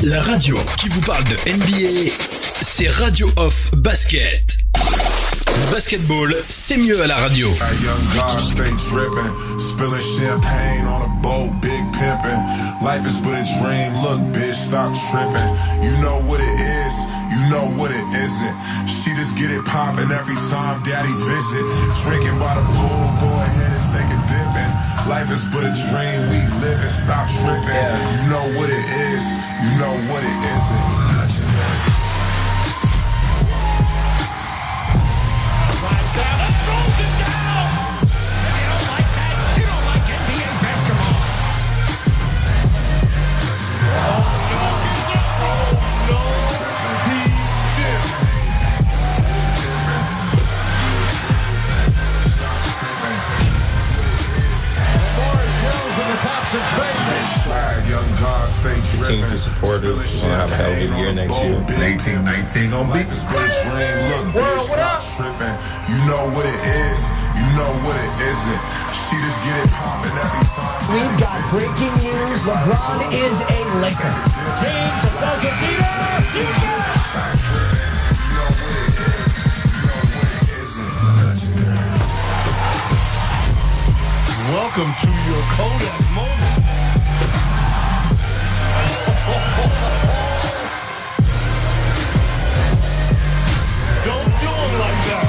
La radio qui vous parle de NBA, c'est Radio Off Basket. Le basketball, c'est mieux à la radio. Young God stay dripping, spilling champagne on a boat, big pimpin'. Life is but a dream, look bitch, stop tripping. You know what it is, you know what it isn't. She just get it poppin' every time daddy visit. Drinking by the pool, go ahead and take a dippin'. Life is but a dream, we living, stop tripping. You know what it is, you know what it isn't. Down, let's roll it down! If you don't like that, you don't like NBA basketball. Oh, no, he did. Morris Jones in the Thompson space. Young God stay dripping. Continue to support us. We're gonna have a hell of a year next year. 19 gonna be World, what up? You know what it is, you know what it isn't. She just get it poppin' every time. We've got breaking news. LeBron is a Laker. James doesn't need it. You got it. You know what it is, you know what it isn't. Welcome to your Kodak moment. Don't do it like that.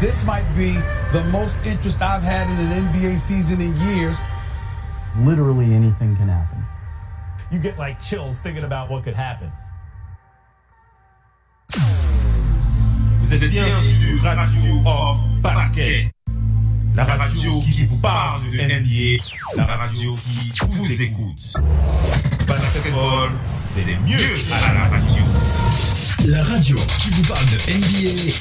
This might be the most interest I've had in an NBA season in years. Literally anything can happen. You get like chills thinking about what could happen. Vous êtes bien sur Radio Off Basket, la radio qui vous parle de NBA, la radio qui vous écoute. Basketball, c'est le mieux à la radio. La radio qui vous parle de NBA,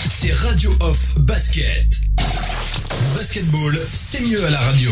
c'est Radio Off Basket. Le basketball, c'est mieux à la radio.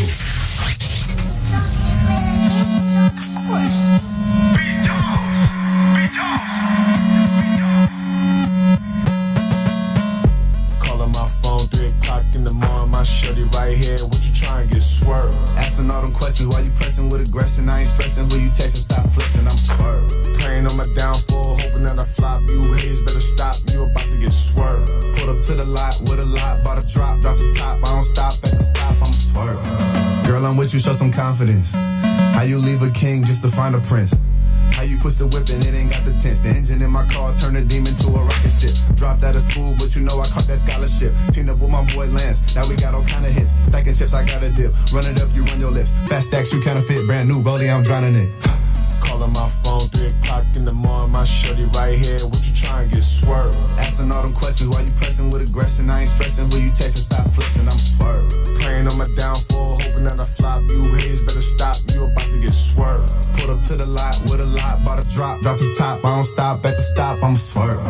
Calling my phone 3 o'clock in the morning, my shorty right here. What you trying to get swerved? Asking all them questions, why you pressing with aggression? I ain't stressing who you texting, stop flexing, I'm swerved. Praying on my downfall, hoping that I flop. You haters better stop, you about to get swerved. Pulled up to the lot with a lot, bought a drop the top. I don't stop at the stop, I'm swerved. Girl, I'm with you, show some confidence. How you leave a king just to find a prince? How you push the whip and it ain't got the tense. The engine in my car turned a demon to a rocket ship. Dropped out of school, but you know I caught that scholarship. Teamed up with my boy Lance, now we got all kind of hits. Stacking chips, I got a dip. Run it up, you run your lips. Fast stacks, you kinda fit. Brand new, Bodie, I'm drowning it. Calling my phone 3 o'clock in the morning, my shorty right here. What you trying to get swerved? Asking all them questions, why you pressing with aggression? I ain't stressing who you texting, stop flexing, I'm swerved. Praying on my downfall, hoping that I flop. You haters better stop, you about to get swerved. Pulled up to the lot with a lot, bought a drop the top. I don't stop at the stop, I'm swerved.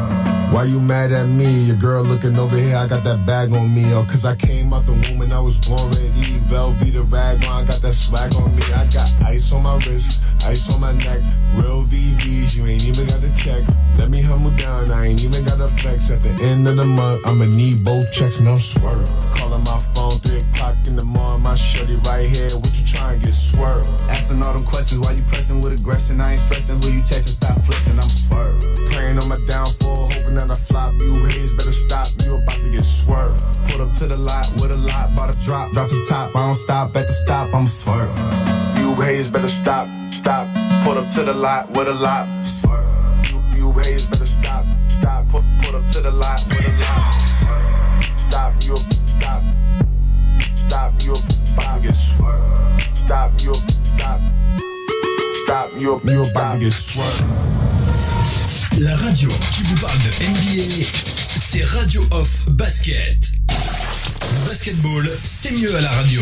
Why you mad at me? Your girl looking over here, I got that bag on me. Oh, cause I came out the womb and I was born ready. Velveeta rag on, I got that swag on me. I got ice on my wrist, ice on my neck. Real VVs, you ain't even got to check. Let me humble down, I ain't even got to flex. At the end of the month, I'ma need both checks and I'm swerved. Calling my phone 3 o'clock in the morning, my shorty right here. What you trying to get swerved? Asking all them questions, why you pressing with aggression? I ain't stressing who you texting, stop flexing, I'm swerved. Praying on my downfall, hoping that I flop. You haters better stop, you about to get swerved. Pulled up to the lot with a lot, bought a drop the top. I don't stop at the stop, I'm swerved. You haters better stop. Pulled up to the lot with a lot, swerved. You haters better stop. Pulled up to the lot with a lot, stop, you about to get swerved. Stop, you about to get swerved. La radio qui vous parle de NBA, c'est Radio Off Basket. Le basketball, c'est mieux à la radio.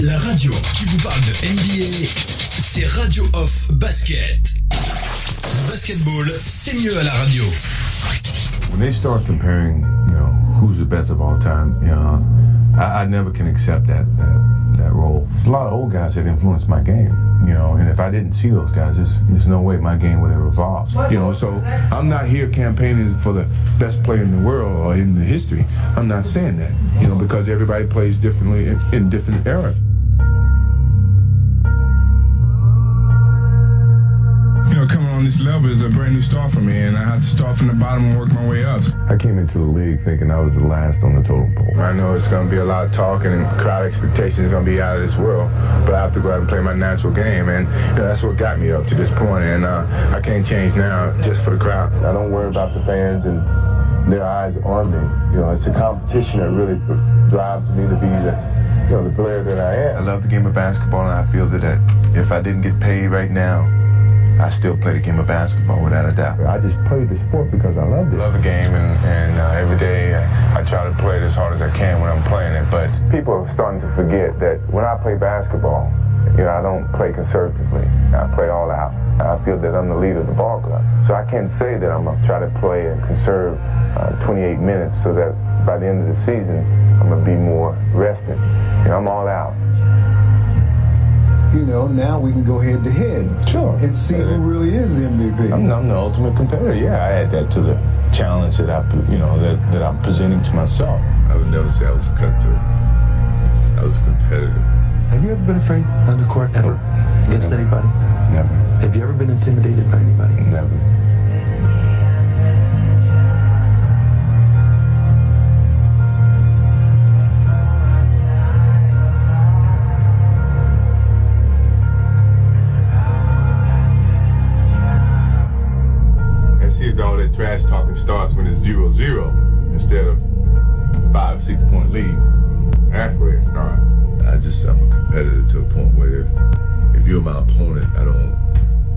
La radio qui vous parle de NBA, c'est Radio Off Basket. Le basketball, c'est mieux à la radio. When they start comparing, who's the best of all time, I never can accept that role. There's a lot of old guys that influenced my game, and if I didn't see those guys, there's no way my game would have evolved. So I'm not here campaigning for the best player in the world or in the history. I'm not saying that, because everybody plays differently in different eras. Coming on this level is a brand new start for me, and I had to start from the bottom and work my way up. I came into the league thinking I was the last on the totem pole. I know it's going to be a lot of talking, and crowd expectations are going to be out of this world, but I have to go out and play my natural game, and that's what got me up to this point, and I can't change now just for the crowd. I don't worry about the fans and their eyes on me. It's a competition that really drives me to be the player that I am. I love the game of basketball, and I feel that if I didn't get paid right now, I still play the game of basketball without a doubt. I just played the sport because I loved it. I love the game, and every day I try to play it as hard as I can when I'm playing it. But people are starting to forget that when I play basketball, I don't play conservatively. I play all out. I feel that I'm the leader of the ball club. So I can't say that I'm going to try to play and conserve 28 minutes so that by the end of the season, I'm going to be more rested. I'm all out. Now we can go head to head. Sure. And see who really is MVP. I'm the ultimate competitor. Yeah, I add that to the challenge that that I'm presenting to myself. I would never say I was a cutthroat. I was a competitor. Have you ever been afraid on the court ever? Against anybody? Never. Have you ever been intimidated by anybody? Never. All that trash talking starts when it's 0-0 instead of 5-6 point lead. That's where it starts. I'm a competitor to a point where if you're my opponent,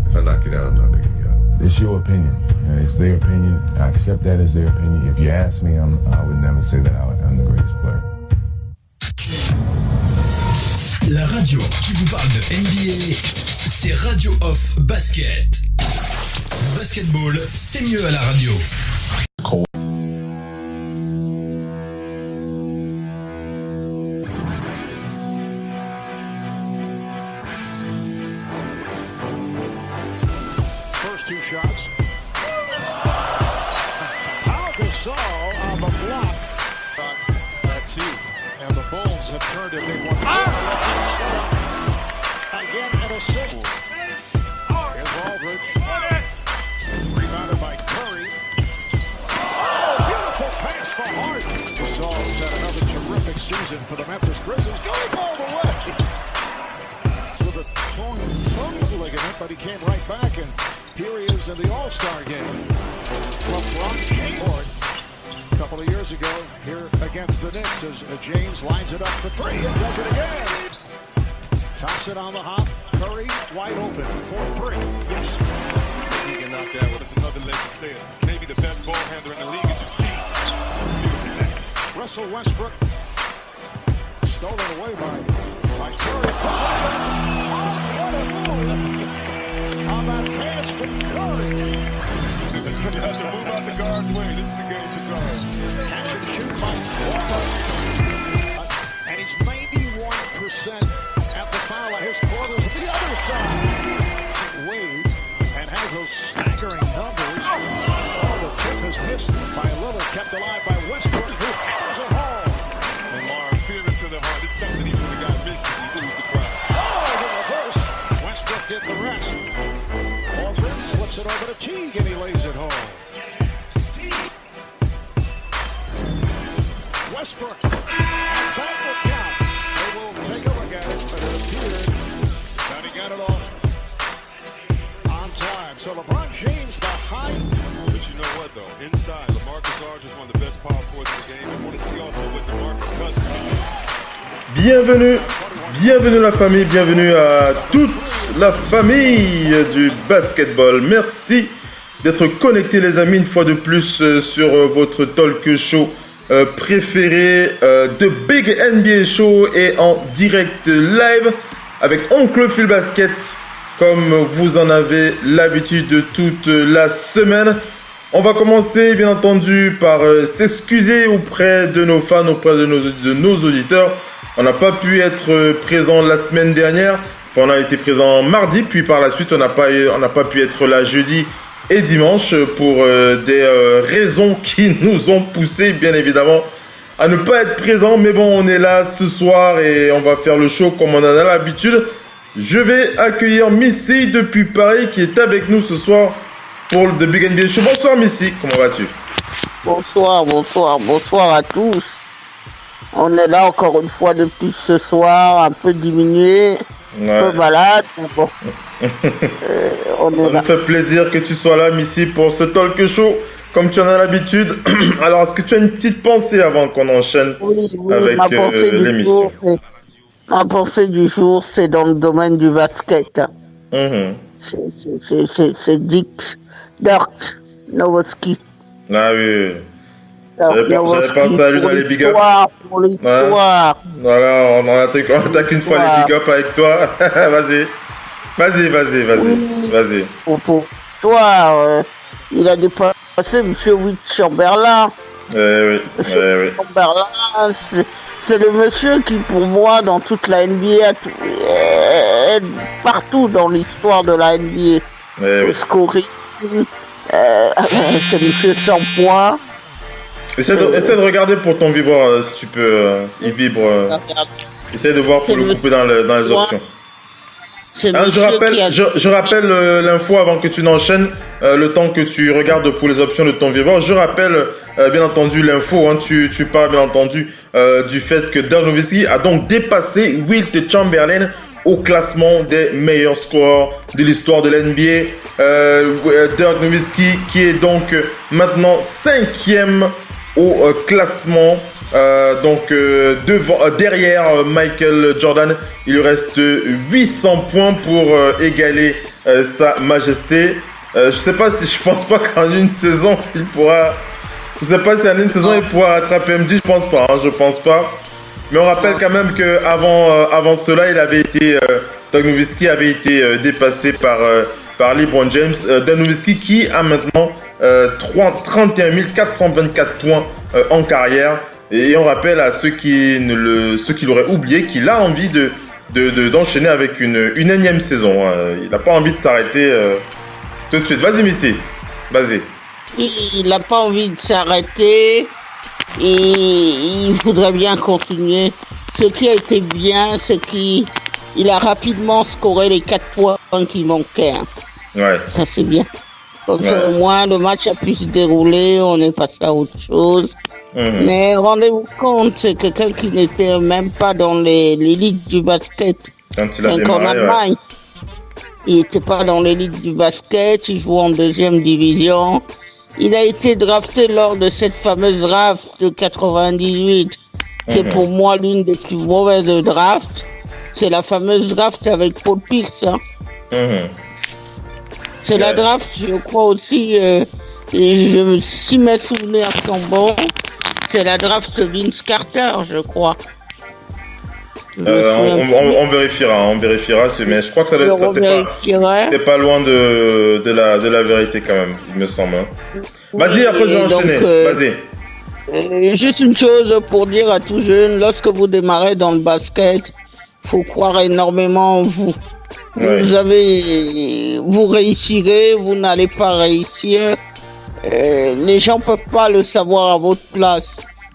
if I knock you down, I'm not picking you up. It's your opinion. It's their opinion. I accept that as their opinion. If you ask me, I would never say that I'm the greatest player. La radio qui vous parle de NBA, c'est Radio Off Basket. Le basketball, c'est mieux à la radio. First two shots. Al Gasol on the block. That two. And the Bulls have turned it. They won. Again, an assist. Here's Aldridge. Rebounded by Curry. Oh, beautiful pass for Harden. Gasol's had another terrific season for the Memphis Grizzlies. Going all the way. With a torn thumb ligament, but he came right back, and here he is in the All-Star game. LeBron James. A couple of years ago, here against the Knicks, as James lines it up for three and does it again. Tops it on the hop. Curry wide open for three. Yes. He can knock that. Well, that's another legend said. Maybe the best ball handler in the league as you see. Russell Westbrook stolen away by Curry. On that pass from Curry. You have to move out the guard's way. This is a game for guards. Catch and shoot by Walker. And he's 91% at the foul of his quarters to the other side. Wade, and has those staggering numbers. Oh, the tip is missed by Lillard, kept alive by Westbrook, who hammers it home. Lamar, fearing to the heart. It's something even when the guy misses, he moves the crowd. Oh, the reverse. Westbrook did the rest. Aldridge slips it over to Teague, and he lays it home. Westbrook, and that will count. They will take a look at it, but it appeared that he got it off on time. So LeBron James behind. But you know what, though? Inside, LaMarcus Aldridge is one of the best power forwards in the game. I want to see also what DeMarcus Cousins Bienvenue la famille, bienvenue à toute la famille du basketball. Merci d'être connectés les amis une fois de plus sur votre talk show préféré de Big NBA Show est en direct live avec Oncle Phil Basket, comme vous en avez l'habitude toute la semaine. On va commencer bien entendu par s'excuser auprès de nos fans, auprès de nos auditeurs. On n'a pas pu être présent la semaine dernière. Enfin, on a été présent mardi, puis par la suite on n'a pas pu être là jeudi et dimanche pour des raisons qui nous ont poussé bien évidemment à ne pas être présent. Mais bon, on est là ce soir et on va faire le show comme on en a l'habitude. Je vais accueillir Missy depuis Paris qui est avec nous ce soir pour le Big NBA Show. Bonsoir Missy, comment vas-tu? Bonsoir à tous. On est là encore une fois depuis ce soir, un peu diminué, un peu malade, mais bon. Ça me fait plaisir que tu sois là, Missy, pour ce talk show, comme tu en as l'habitude. Alors, est-ce que tu as une petite pensée avant qu'on enchaîne avec l'émission? Ma pensée du jour, c'est dans le domaine du basket. C'est Dirk Nowitzki. Ah oui. J'avais pensé à lui dans les big ups. Pour l'histoire. Voilà, on attaque une fois les big ups avec toi. Vas-y. Pour l'histoire, il a dépassé M. Wilt Chamberlain. Oui. Chamberlain, c'est le monsieur qui, pour moi, dans toute la NBA, est partout dans l'histoire de la NBA. Le scoring, c'est monsieur 100 points. Essaie de regarder pour ton vibreur si tu peux. Il vibre. Essaie de voir pour le couper dans les options. Je rappelle l'info avant que tu n'enchaînes, le temps que tu regardes pour les options de ton vibreur. Je rappelle bien entendu l'info. Tu parles bien entendu du fait que Dirk Nowitzki a donc dépassé Wilt Chamberlain au classement des meilleurs scoreurs de l'histoire de l'NBA. Dirk Nowitzki qui est donc maintenant 5e au classement, derrière Michael Jordan. Il lui reste 800 points pour égaler sa majesté. Je pense pas qu'en une saison il pourra. Je sais pas si en une saison il pourra rattraper MJ. Je pense pas. Mais on rappelle quand même que avant cela, Dirk Nowitzki avait été dépassé par LeBron James. Dirk Nowitzki qui a maintenant 31 424 points en carrière. Et on rappelle à ceux qui l'auraient oublié qu'il a envie d'enchaîner avec une énième saison. Il n'a pas envie de s'arrêter tout de suite. Vas-y Missy, vas-y. Il n'a pas envie de s'arrêter et il voudrait bien continuer. Ce qui a été bien, c'est qu'il a rapidement scoré les 4 points qui manquaient. Ouais. Ça c'est bien. Comme ça, au moins, le match a pu se dérouler, on est passé à autre chose. Mais rendez-vous compte, c'est quelqu'un qui n'était même pas dans l'élite du basket. Quand il a démarré, en Allemagne, il n'était pas dans l'élite du basket, il joue en 2e division. Il a été drafté lors de cette fameuse draft de 98, qui est pour moi l'une des plus mauvaises drafts. C'est la fameuse draft avec Paul Pierce. C'est la draft, je crois aussi, si mes souvenirs sont bons, c'est la draft Vince Carter, je crois. On vérifiera, mais je crois que ça t'es pas loin de la vérité quand même, il me semble. Vas-y, après je vais enchaîner, vas-y. Juste une chose pour dire à tout jeune, lorsque vous démarrez dans le basket, faut croire énormément en vous. Vous réussirez, vous n'allez pas réussir. Les gens peuvent pas le savoir à votre place.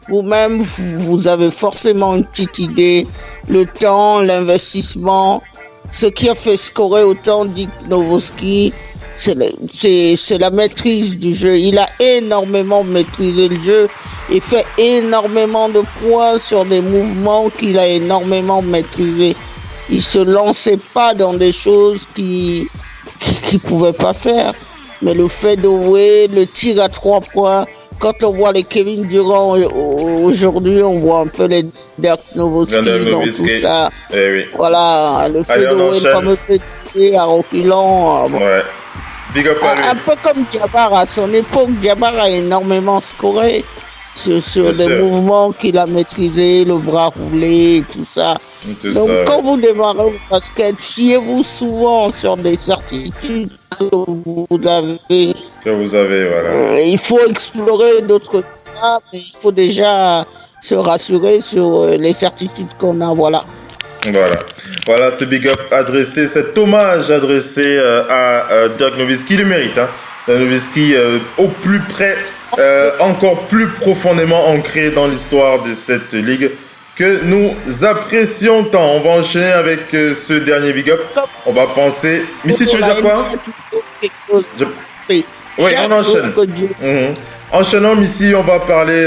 Vous-même, vous avez forcément une petite idée. Le temps, l'investissement, ce qui a fait scorer autant Dirk Nowitzki, c'est la maîtrise du jeu. Il a énormément maîtrisé le jeu et fait énormément de points sur des mouvements qu'il a énormément maîtrisés. Il se lançait pas dans des choses qu'il pouvait pas faire. Mais le fait d'ouvrir, le tir à 3 points, quand on voit les Kevin Durant aujourd'hui, on voit un peu les Dirk Nowitzki dans tout ça. Voilà, le fait d'ouvrir le fameux petit à reculant. Big up à lui. Un peu comme Jabbar à son époque. Jabbar a énormément scoré. sur des mouvements qu'il a maîtrisés, le bras roulé et tout ça. Donc quand vous démarrez au basket, fiez-vous souvent sur des certitudes que vous avez. Voilà. Il faut explorer d'autres cas, mais il faut déjà se rassurer sur les certitudes qu'on a, voilà. Voilà ce big up adressé, cet hommage adressé à Dirk Nowitzki, il le mérite, hein. Dirk Nowitzki au plus près, encore plus profondément ancré dans l'histoire de cette ligue que nous apprécions tant. On va enchaîner avec ce dernier big up. On va penser. Missy, tu veux dire quoi? Oui, on enchaîne. Enchaînant, Missy, on va parler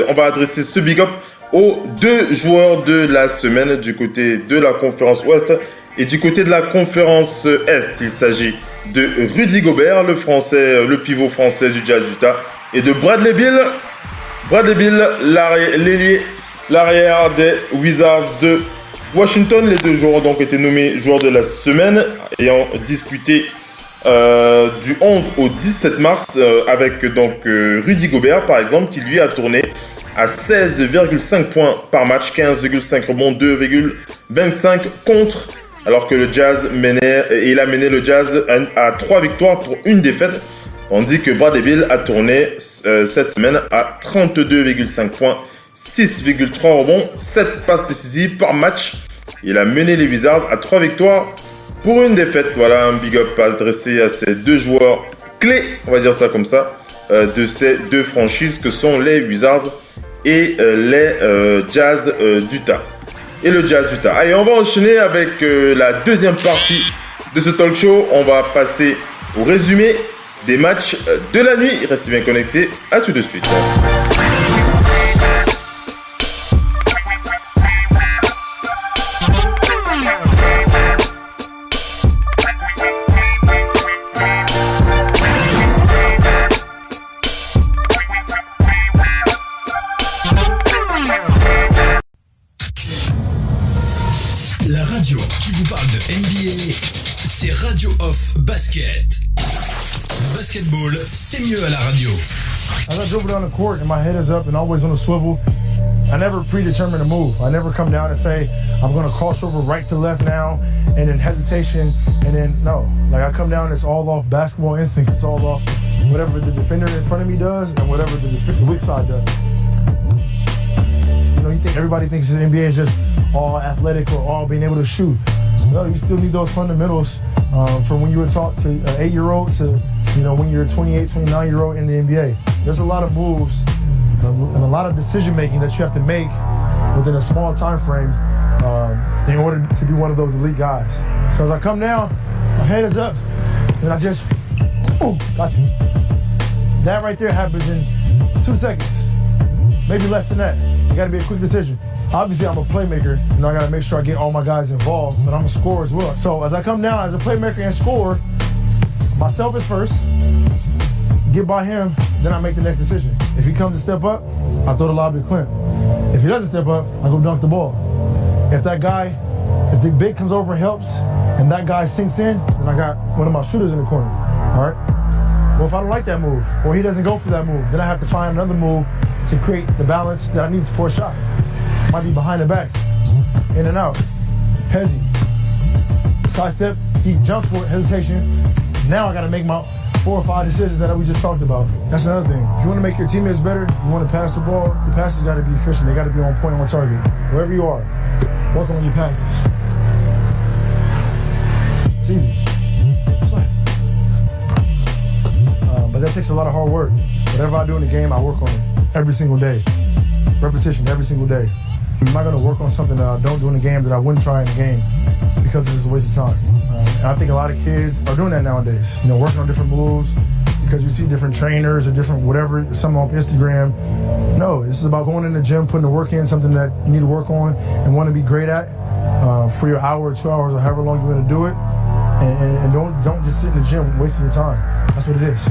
on va adresser ce big up aux deux joueurs de la semaine du côté de la conférence Ouest et du côté de la conférence Est. Il s'agit de Rudy Gobert, le pivot français du Jazz d'Utah, et de Bradley Beal. Bradley Beal, l'arrière des Wizards de Washington. Les deux joueurs ont donc été nommés joueurs de la semaine ayant disputé du 11 au 17 mars avec donc Rudy Gobert par exemple, qui lui a tourné à 16,5 points par match, 15,5 rebonds, 2,25 contre, alors que le Jazz il a mené le Jazz à 3 victoires pour une défaite, tandis que Bradley Beal a tourné cette semaine à 32,5 points, 6,3 rebonds, 7 passes décisives par match. Il a mené les Wizards à 3 victoires pour une défaite. Voilà un big up adressé à ces deux joueurs clés, on va dire ça comme ça, de ces deux franchises que sont les Wizards et les Jazz d'Utah. Et le Jazz d'Utah. Allez, on va enchaîner avec la deuxième partie de ce talk show. On va passer au résumé des matchs de la nuit. Restez bien connectés. À tout de suite. La radio qui vous parle de NBA, c'est Radio Off Basket. Le basketball, c'est mieux à la radio. As I dribble down the court and my head is up and always on a swivel, I never predetermine a move. I never come down and say, I'm going to cross over right to left now, and then hesitation, and then no. Like I come down, it's all off basketball instincts. It's all off whatever the defender in front of me does and whatever the weak side does. You know, everybody thinks the NBA is just all athletic or all being able to shoot. No, you still need those fundamentals from when you were taught to an 8-year-old to, when you're a 28, 29-year-old in the NBA. There's a lot of moves and a lot of decision making that you have to make within a small time frame in order to be one of those elite guys. So as I come down, my head is up, and I just, got you. That right there happens in 2 seconds, maybe less than that. It got to be a quick decision. Obviously, I'm a playmaker, and I got to make sure I get all my guys involved, but I'm a scorer as well. So as I come down as a playmaker and scorer, myself is first, get by him, then I make the next decision. If he comes to step up, I throw the lob to Clint. If he doesn't step up, I go dunk the ball. If the big comes over and helps, and that guy sinks in, then I got one of my shooters in the corner, all right? Well, if I don't like that move, or he doesn't go for that move, then I have to find another move to create the balance that I need for a shot. Might be behind the back, in and out, hezzy, side step, he jumps for it, hesitation. Now I gotta make my 4 or 5 decisions that we just talked about. That's another thing. If you wanna make your teammates better, you wanna pass the ball, the passes gotta be efficient, they gotta be on point, on target. Wherever you are, work on your passes. It's easy. It's fine. But that takes a lot of hard work. Whatever I do in the game, I work on it every single day. Repetition every single day. I'm not going to work on something that I don't do in the game that I wouldn't try in the game because it's just a waste of time. And I think a lot of kids are doing that nowadays. Working on different moves because you see different trainers or different whatever, some on Instagram. No, this is about going in the gym, putting the work in, something that you need to work on and want to be great at for your hour or 2 hours or however long you're going to do it. And don't just sit in the gym wasting your time. That's what it is.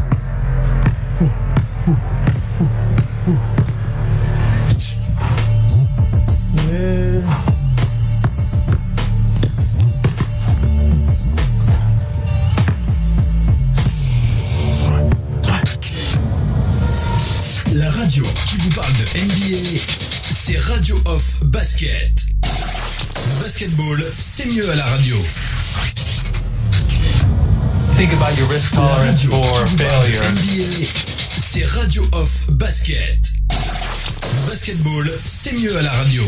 La radio qui vous parle de NBA, c'est Radio Off Basket. Le basketball, c'est mieux à la radio. Think about your risk tolerance for failure. NBA, c'est Radio Off Basket. Le basketball, c'est mieux à la radio.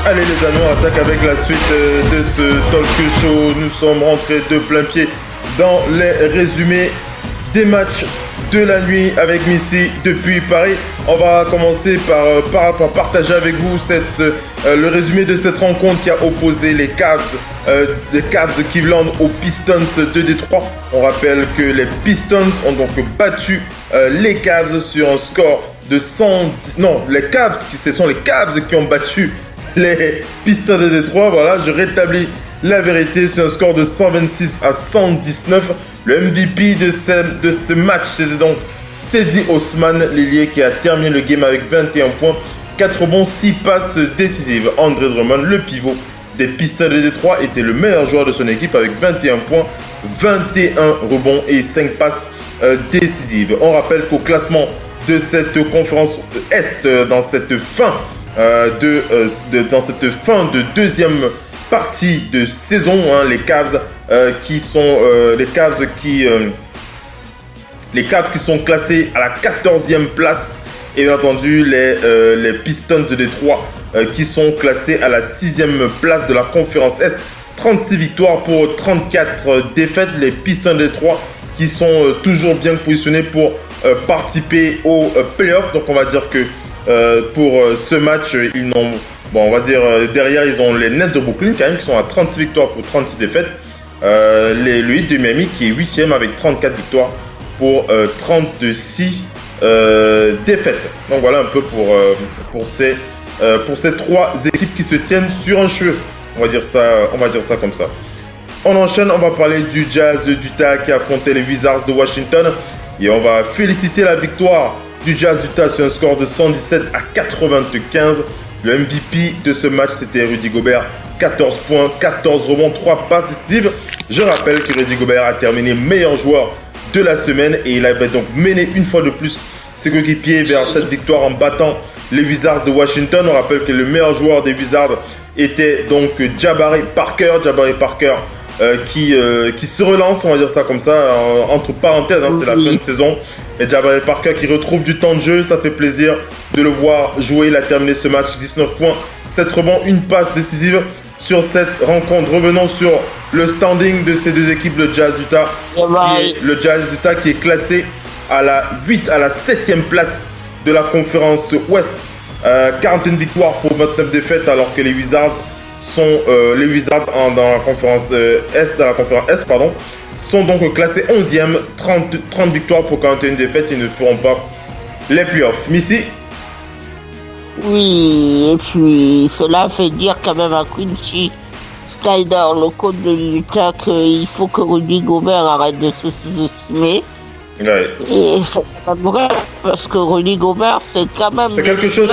Allez les amis, on attaque avec la suite de ce talk show. Nous sommes rentrés de plein pied dans les résumés des matchs de la nuit avec Missy depuis Paris. On va commencer par partager avec vous le résumé de cette rencontre qui a opposé les Cavs Cleveland aux Pistons de Détroit. On rappelle que les Pistons ont donc battu les Cavs sur un score de 110... Non, ce sont les Cavs qui ont battu les Pistons de Détroit. Voilà, je rétablis la vérité sur un score de 126-119. Le MVP de ce match, c'était donc Cedi Osman, l'ailier qui a terminé le game avec 21 points, 4 rebonds, 6 passes décisives. Andre Drummond, le pivot des Pistons de Détroit, était le meilleur joueur de son équipe avec 21 points, 21 rebonds et 5 passes décisives. On rappelle qu'au classement de cette conférence Est, dans cette fin de deuxième partie de saison, les Cavs qui sont classés à la 14e place, et bien entendu les Pistons de Détroit qui sont classés à la 6e place de la conférence Est. 36 victoires pour 34 défaites. Les Pistons de Détroit qui sont toujours bien positionnés pour participer aux playoffs. Donc on va dire que pour ce match, derrière ils ont les Nets de Brooklyn quand même qui sont à 36 victoires pour 36 défaites. Le Heat de Miami qui est 8e avec 34 victoires pour 36 défaites. Donc voilà un peu pour ces 3 équipes qui se tiennent sur un cheveu. On va dire ça comme ça. On enchaîne, on va parler du Jazz d'Utah qui affrontait les Wizards de Washington. Et on va féliciter la victoire du Jazz d'Utah sur un score de 117-95. Le MVP de ce match, c'était Rudy Gobert. 14 points, 14 rebonds, 3 passes décisives. Je rappelle que Rudy Gobert a terminé meilleur joueur de la semaine. Et il avait donc mené une fois de plus ses coéquipiers vers cette victoire en battant les Wizards de Washington. On rappelle que le meilleur joueur des Wizards était donc Jabari Parker. Qui se relance, on va dire ça comme ça, entre parenthèses, c'est la fin de saison. Et Jabari Parker qui retrouve du temps de jeu, ça fait plaisir de le voir jouer. Il a terminé ce match 19 points, 7 rebonds, une passe décisive sur cette rencontre. Revenons sur le standing de ces deux équipes, le Jazz d'Utah. Le Jazz d'Utah qui est classé à la 7e place de la conférence Ouest. 41 victoires pour 29 défaites, alors que les Wizards dans la conférence Est, sont donc classés 11e, 30 victoires pour 41 défaites. Ils ne feront pas les playoffs. Missy? Oui, et puis cela fait dire quand même à Quincy Snyder, le coach de l'Utah, qu'il faut que Rudy Gobert arrête de se sous-estimer. Ouais. Et c'est pas vrai, parce que Rudy Gobert, c'est quand même... C'est quelque chose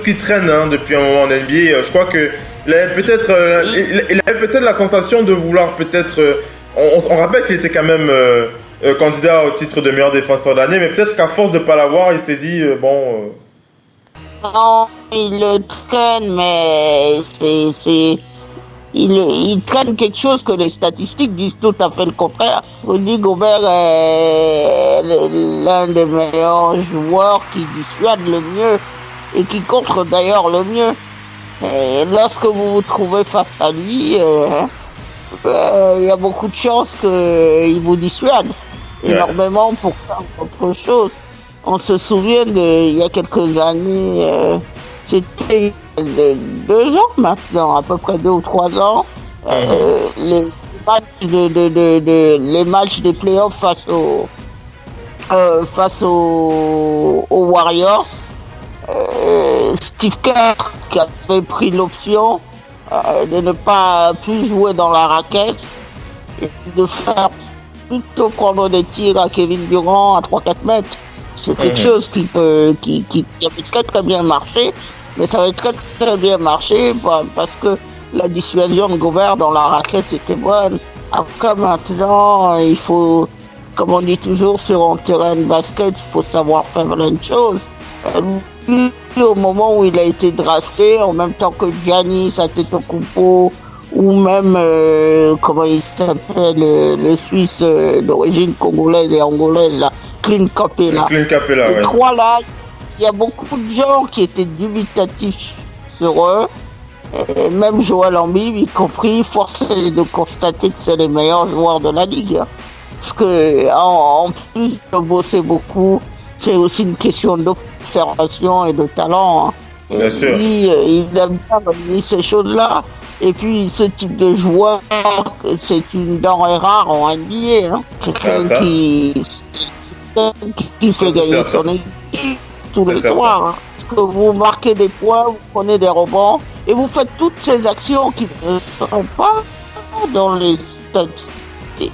qui traîne depuis un moment en NBA. Je crois que il avait peut-être la sensation de vouloir on rappelle qu'il était quand même candidat au titre de meilleur défenseur de l'année, mais peut-être qu'à force de ne pas l'avoir, il s'est dit Non, il le traîne, mais il traîne quelque chose que les statistiques disent tout à fait le contraire. Rudy Gobert est l'un des meilleurs joueurs qui dissuade le mieux et qui contre d'ailleurs le mieux. Et lorsque vous vous trouvez face à lui, il y a beaucoup de chances qu'il vous dissuade énormément pour faire autre chose. On se souvient il y a quelques années, c'était 2 ans maintenant, à peu près 2 ou 3 ans, les matchs des playoffs face aux Warriors. Steve Kerr qui avait pris l'option de ne pas plus jouer dans la raquette et de faire plutôt prendre des tirs à Kevin Durant à 3-4 mètres. C'est quelque chose qui avait très très bien marché, mais ça avait très très bien marché parce que la dissuasion de Gobert dans la raquette était bonne. Après maintenant, il faut, comme on dit toujours sur un terrain de basket, il faut savoir faire plein de choses. Lui, au moment où il a été drafté, en même temps que Giannis Antetokounmpo, ou même, comment il s'appelle, le Suisse d'origine congolaise et angolaise, là, Clint Capela. Les trois là, il y a beaucoup de gens qui étaient dubitatifs sur eux. Et même Joel Embiid, y compris, forcé de constater que c'est les meilleurs joueurs de la ligue. Parce que, en plus de bosser beaucoup, c'est aussi une question d'observation et de talent. Bien sûr. Lui, il aime bien réunir ces choses-là. Et puis, ce type de joueur, c'est une denrée rare en NBA. Hein. Quelqu'un qui fait gagner son équipe tous les soirs. Hein. Parce que vous marquez des points, vous prenez des rebonds, et vous faites toutes ces actions qui ne sont pas dans les statistiques.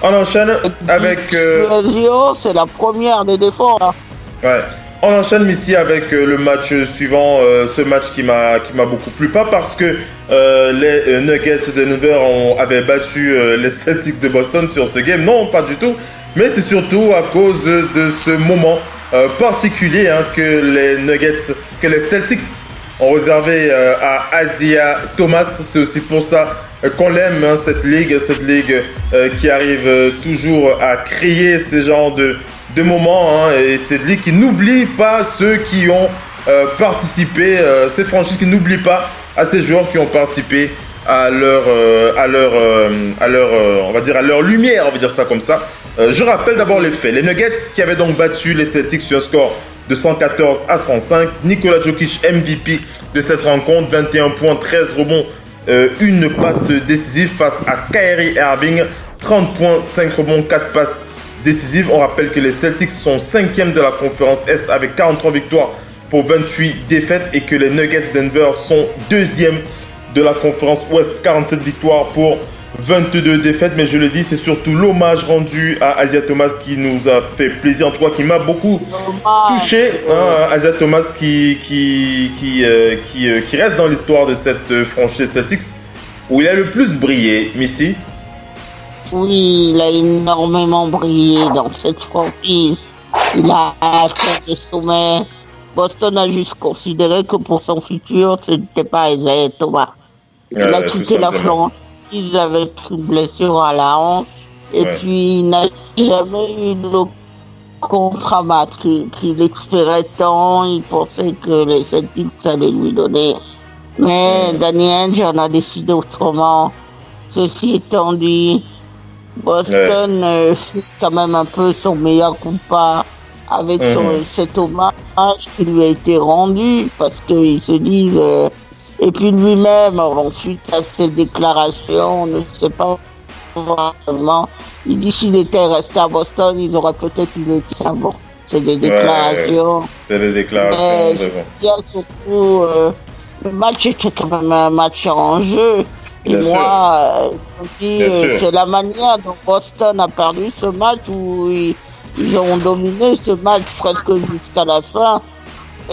On enchaîne avec... C'est la première des défauts. Hein. Ouais. On enchaîne ici avec le match suivant, ce match qui m'a beaucoup plu. Pas parce que les Nuggets de Denver avaient battu les Celtics de Boston sur ce game, non, pas du tout. Mais c'est surtout à cause de ce moment particulier que les Celtics ont réservé à Isaiah Thomas. C'est aussi pour ça qu'on l'aime, cette ligue qui arrive toujours à créer ce genre de moments, et cette ligue qui n'oublie pas ceux qui ont participé, ces franchises qui n'oublient pas à ces joueurs qui ont participé à leur on va dire à leur lumière, on va dire ça comme ça. Je rappelle d'abord les faits. Les Nuggets qui avaient donc battu les Celtics sur un score de 114-105. Nikola Jokic MVP de cette rencontre, 21 points, 13 rebonds, une passe décisive face à Kyrie Irving, 30 points, 5 rebonds, 4 passes décisives. On rappelle que les Celtics sont 5e de la conférence Est avec 43 victoires pour 28 défaites et que les Nuggets Denver sont 2e de la conférence Ouest, 47 victoires pour 22 défaites. Mais je le dis, c'est surtout l'hommage rendu à Isaiah Thomas qui nous a fait plaisir, en tout cas qui m'a beaucoup touché. Isaiah Thomas qui reste dans l'histoire de cette franchise Celtics où il a le plus brillé, Missy. Oui, il a énormément brillé dans cette franchise. Il a atteint le sommet. Boston a juste considéré que pour son futur, ce n'était pas Isaiah Thomas. Il a quitté la franchise avec une blessure à la hanche. Et puis, il n'a jamais eu le contrat qu'il espérait tant. Il pensait que les Celtics allaient lui donner. Mais Danny Ainge en a décidé autrement. Ceci étant dit, Boston fait quand même un peu son meilleur coup de pas avec cet hommage qui lui a été rendu, parce qu'ils se disent et puis lui-même ensuite à ses déclarations, on ne sait pas vraiment, il dit s'il était resté à Boston ils auraient peut-être eu le bon. C'est des déclarations. C'est des déclarations. Il y a surtout le match était quand même un match en jeu. Et moi, c'est la manière dont Boston a perdu ce match où ils ont dominé ce match presque jusqu'à la fin.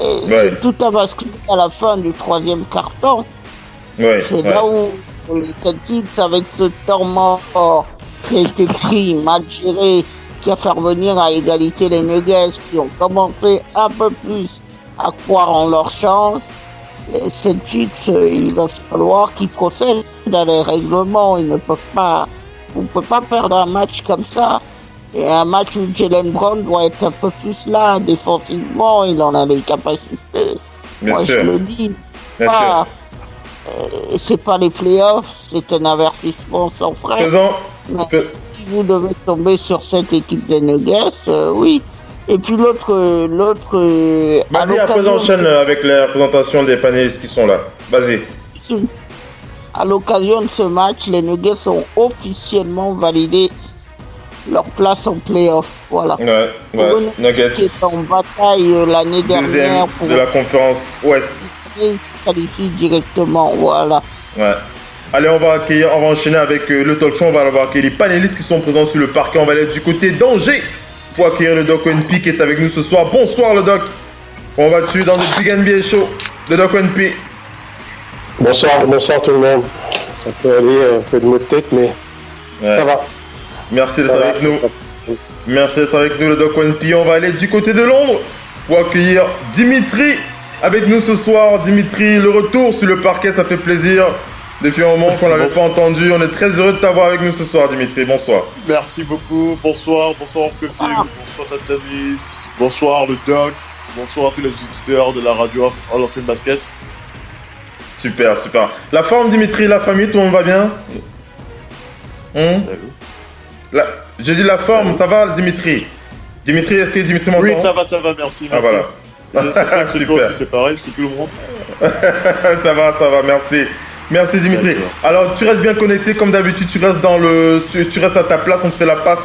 Et c'est tout a basculé à la fin du troisième quart-temps. C'est là où les Celtics, avec ce temps mort qui a été pris, mal géré, qui a fait revenir à égalité les Nuggets, qui ont commencé un peu plus à croire en leur chance. Les Celtics, il va falloir qu'ils procèdent dans les règlements. Ils ne peuvent pas, on ne peut pas perdre un match comme ça. Et un match où Jaylen Brown doit être un peu plus là, défensivement, il en a les capacités. Moi, je le dis. C'est pas les playoffs, c'est un avertissement sans frais. Mais si vous devez tomber sur cette équipe des Nuggets, oui. Et puis l'autre. Vas-y, après j'enchaîne avec la présentation des panélistes qui sont là. Vas-y. À l'occasion de ce match, les Nuggets ont officiellement validé leur place en play-off. Voilà. Nuggets. Qui est en bataille l'année dernière pour de la conférence Ouest. Ils se qualifient directement, voilà. Allez, on va enchaîner avec le talk show. On va avoir accueillir les panélistes qui sont présents sur le parquet. On va aller du côté d'Angers pour accueillir le Doc ONP qui est avec nous ce soir. Bonsoir le Doc. On va dessus dans le Big NBA Show. Le Doc ONP. Bonsoir tout le monde. Ça peut aller un peu de maux de tête, mais ça va. Merci d'être avec nous. Merci d'être avec nous, le Doc ONP. On va aller du côté de Londres pour accueillir Dimitri avec nous ce soir. Dimitri, le retour sur le parquet, ça fait plaisir. Depuis un moment qu'on ne l'avait pas entendu. On est très heureux de t'avoir avec nous ce soir, Dimitri. Bonsoir. Merci beaucoup. Bonsoir Oncle Phil. Bonsoir Tatamis. Bonsoir le Doc. Bonsoir à tous les auditeurs de la radio Hall of Fame Basket. Super. La forme, Dimitri, la famille, tout le monde va bien? J'ai dit la forme, ça va, Dimitri? Dimitri, est-ce que Dimitri m'entend? Oui, ça va, merci. Ah, voilà. J'espère que c'est toi aussi, c'est pareil, c'est tout le monde. Ça va, merci Dimitri. D'accord. Alors, tu restes bien connecté, comme d'habitude, tu restes à ta place, on te fait la passe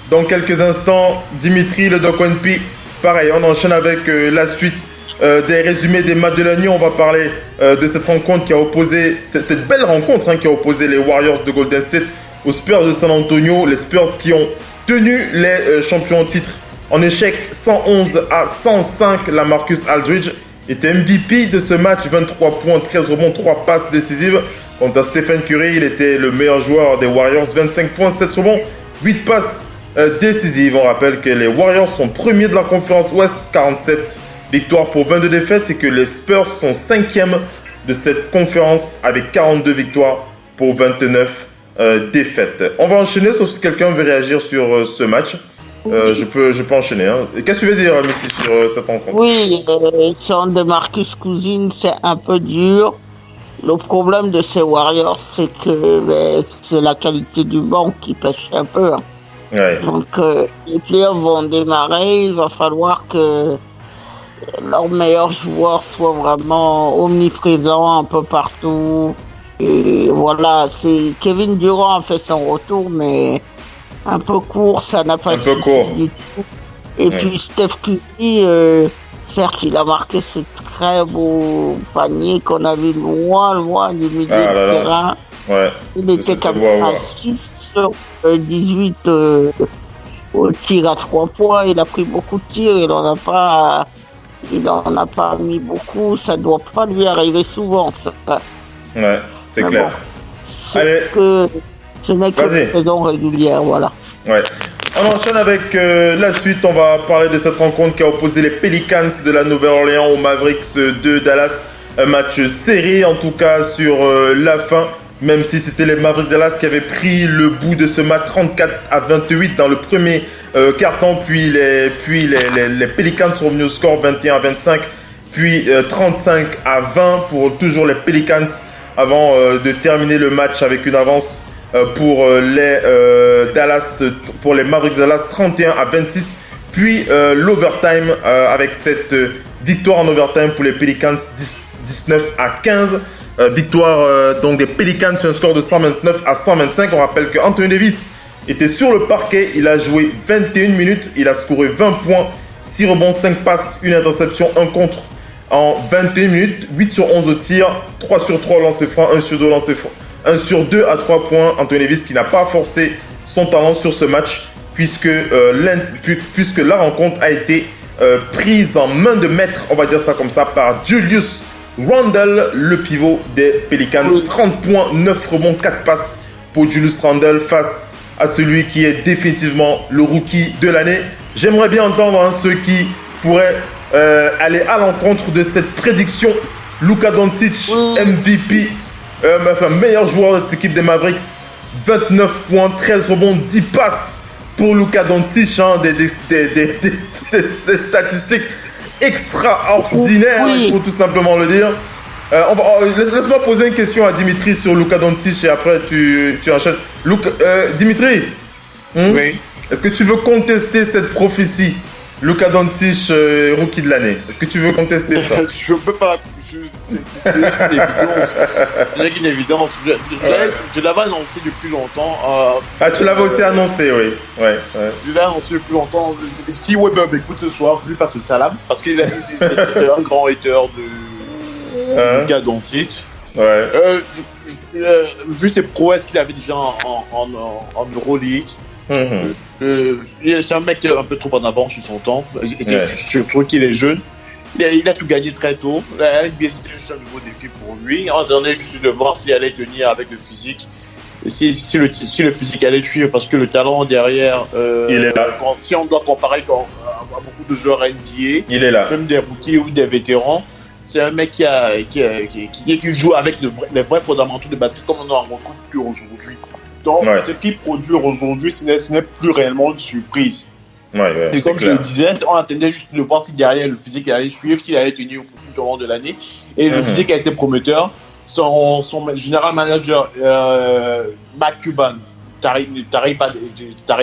dans quelques instants. Dimitri, le Doc ONP, pareil, on enchaîne avec la suite des résumés des matchs de la nuit. On va parler de cette rencontre qui a opposé, cette belle rencontre qui a opposé les Warriors de Golden State aux Spurs de San Antonio. Les Spurs qui ont tenu les champions en titre en échec 111-105. La Marcus Aldridge était MVP de ce match, 23 points, 13 rebonds, 3 passes décisives. Quant à Stephen Curry, il était le meilleur joueur des Warriors, 25 points, 7 rebonds, 8 passes décisives. On rappelle que les Warriors sont premiers de la conférence Ouest, 47 victoires pour 22 défaites, et que les Spurs sont 5e de cette conférence avec 42 victoires pour 29 défaites. On va enchaîner, sauf si quelqu'un veut réagir sur ce match. Je peux enchaîner. Qu'est-ce que tu veux dire, Missy, sur cette rencontre? Oui, sur de Marcus Cousins, c'est un peu dur. Le problème de ces Warriors, c'est que c'est la qualité du banc qui pêche un peu. Ouais. Donc, les playoffs vont démarrer. Il va falloir que leurs meilleurs joueurs soient vraiment omniprésents un peu partout. Et voilà, Kevin Durant a fait son retour, mais un peu court, ça n'a pas été du tout. Et puis Steph Curry, certes, il a marqué ce très beau panier qu'on a vu loin du milieu de terrain. Ouais. Il était capable à 6 sur 18 au tir à 3 points. Il a pris beaucoup de tirs, il n'en a pas mis beaucoup. Ça ne doit pas lui arriver souvent. Ouais, c'est clair. Bon, ce n'est que une saison régulière, voilà. Ouais. On enchaîne avec la suite. On va parler de cette rencontre qui a opposé les Pelicans de la Nouvelle-Orléans aux Mavericks de Dallas. Un match serré, en tout cas, sur la fin. Même si c'était les Mavericks de Dallas qui avaient pris le bout de ce match 34-28 dans le premier quart-temps. Puis les Pelicans sont revenus au score 21-25. Puis 35-20 pour toujours les Pelicans avant de terminer le match avec une avance pour les Mavericks de Dallas 31-26. Puis l'overtime avec cette victoire en overtime pour les Pelicans 19-15. Victoire donc des Pelicans sur un score de 129-125. On rappelle que Anthony Davis était sur le parquet. Il a joué 21 minutes. Il a scoré 20 points, 6 rebonds, 5 passes, 1 interception, 1 contre en 21 minutes. 8 sur 11 au tir, 3 sur 3 au lancer franc, 1 sur 2 au lancer franc. 1 sur 2 à 3 points. Anthony Davis qui n'a pas forcé son talent sur ce match puisque la rencontre a été prise en main de maître, on va dire ça comme ça, par Julius Randle, le pivot des Pelicans. 30 points, 9 rebonds, 4 passes pour Julius Randle face à celui qui est définitivement le rookie de l'année. J'aimerais bien entendre ceux qui pourraient aller à l'encontre de cette prédiction. Luka Doncic, MVP, meilleur joueur de cette équipe des Mavericks. 29 points, 13 rebonds, 10 passes pour Luka Doncic. Des statistiques extraordinaires, il faut tout simplement le dire. Laisse-moi poser une question à Dimitri sur Luka Doncic et après tu enchaînes. Dimitri, oui. Est-ce que tu veux contester cette prophétie? Luka Doncic, rookie de l'année. Est-ce que tu veux contester ça? Je peux pas. C'est une évidence. Je l'avais annoncé depuis longtemps. Tu l'avais aussi annoncé, oui. Ouais. Je l'ai annoncé depuis longtemps. Si Weber m'écoute ce soir, je lui passe le salam. Parce qu'il c'est un grand hater de Luka Doncic. Vu ses prouesses qu'il avait déjà en Euroleague, c'est un mec un peu trop en avance sur son temps. Je trouve qu'il est jeune. Il a tout gagné très tôt. La NBA, c'était juste un nouveau défi pour lui. On attendait juste de voir s'il allait tenir avec le physique. Si le physique allait suivre, parce que le talent derrière, il est là. Si on doit comparer à beaucoup de joueurs NBA, il est là. Même des rookies ou des vétérans, c'est un mec qui joue avec les vrais fondamentaux de basket comme on en retrouve plus aujourd'hui. Donc, ce qu'il produit aujourd'hui, ce n'est plus réellement une surprise. Et comme je le disais, on attendait juste de voir si derrière le physique allait suivre, s'il allait tenir tout au long de l'année. Et le physique a été prometteur. Son général manager, Mark Cuban, tarie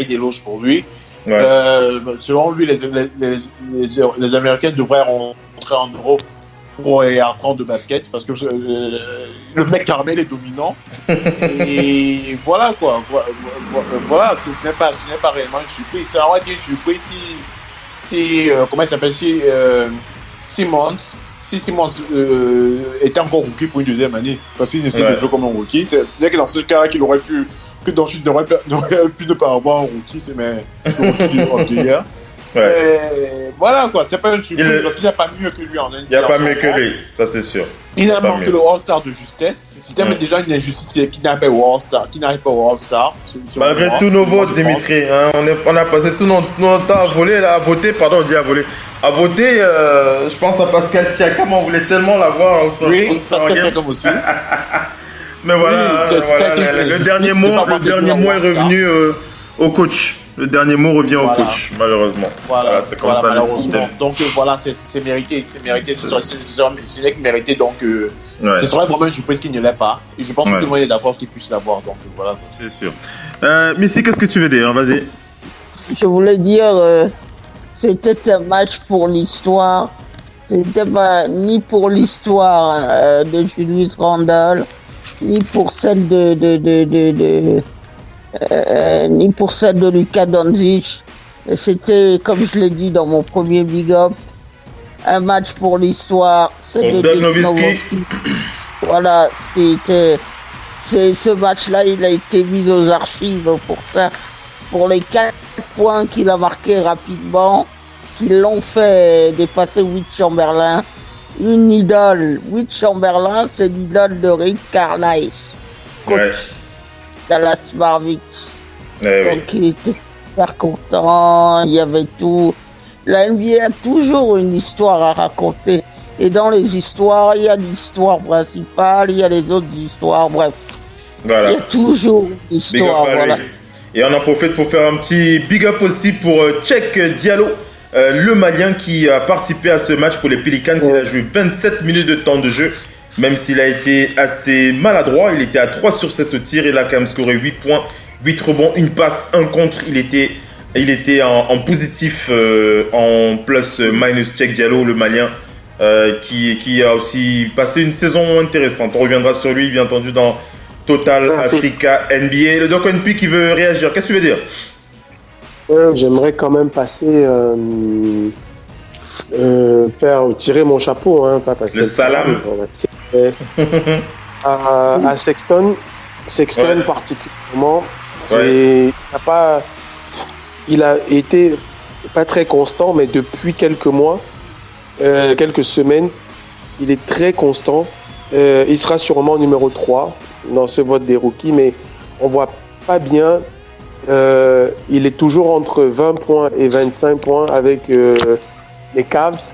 d'éloges pour lui. Selon lui, les Américains devraient rentrer en Europe pour apprendre de basket parce que le mec Carmel est dominant. Et voilà quoi. Voilà, ce n'est pas réellement une surprise. Ça aurait été une surprise si comment il s'appelle, si Simmons était encore rookie pour une deuxième année, parce qu'il ne sait pas jouer comme un rookie. C'est-à-dire que dans ce cas-là, qu'il aurait pu, que Doncic n'aurait pu ne pas avoir un rookie, c'est le rookie de hier. Voilà quoi, c'est pas une surprise parce qu'il n'y a pas mieux que lui en NBA. Il n'y a pas mieux que lui, ça c'est sûr. Il a manqué le All-Star de justesse. C'était déjà une injustice qu'il n'arrive pas au All-Star. Malgré tous nos votes, Dimitri, hein, on a passé tout notre temps à voter, à voter, je pense à Pascal Siakam, on voulait tellement l'avoir au All-Star. Oui, Pascal Siakam aussi. Mais voilà, le dernier mot est revenu au coach. Le dernier mot revient au coach, malheureusement. Voilà, c'est comme ça le système. Donc voilà, c'est mérité. C'est mérité. Donc ce serait vraiment une surprise qu'il ne l'ait pas. Et je pense que tout le monde est d'accord qu'il puisse l'avoir. Donc voilà. C'est sûr. Missy, qu'est-ce que tu veux dire? Vas-y. Je voulais dire, c'était un match pour l'histoire. C'était pas ni pour l'histoire de Julius Randle, ni pour celle ni pour celle de Luka Doncic. C'était, comme je l'ai dit dans mon premier big up, un match pour l'histoire. C'est de Nowitzki. Voilà, ce match-là, il a été mis aux archives pour ça, pour les 4 points qu'il a marqués rapidement, qui l'ont fait dépasser Wilt Chamberlain. Une idole. Wilt Chamberlain, c'est l'idole de Rick Carlisle, coach Dallas Mavericks. Donc il était super content, il y avait tout. La NBA a toujours une histoire à raconter. Et dans les histoires, il y a l'histoire principale, il y a les autres histoires, bref. Voilà. Il y a toujours une histoire, voilà. Et on en profite pour faire un petit big up aussi pour Cheikh Diallo, le Malien qui a participé à ce match pour les Pelicans. Il a joué 27 minutes de temps de jeu. Même s'il a été assez maladroit, il était à 3 sur 7 tirs, il a quand même scoré 8 points, 8 rebonds, une passe, un contre. Il était en positif, en plus-minus. Cheikh Diallo, le Malien, qui a aussi passé une saison intéressante. On reviendra sur lui, bien entendu, dans Total Africa NBA. Le Doc NP qui veut réagir, qu'est-ce que tu veux dire? J'aimerais quand même passer... faire tirer mon chapeau, hein, pas passer le salam. À Sexton particulièrement, il a été pas très constant, mais depuis quelques mois, quelques semaines, il est très constant. Il sera sûrement numéro 3 dans ce vote des rookies, mais on voit pas bien. Il est toujours entre 20 points et 25 points avec les Cavs.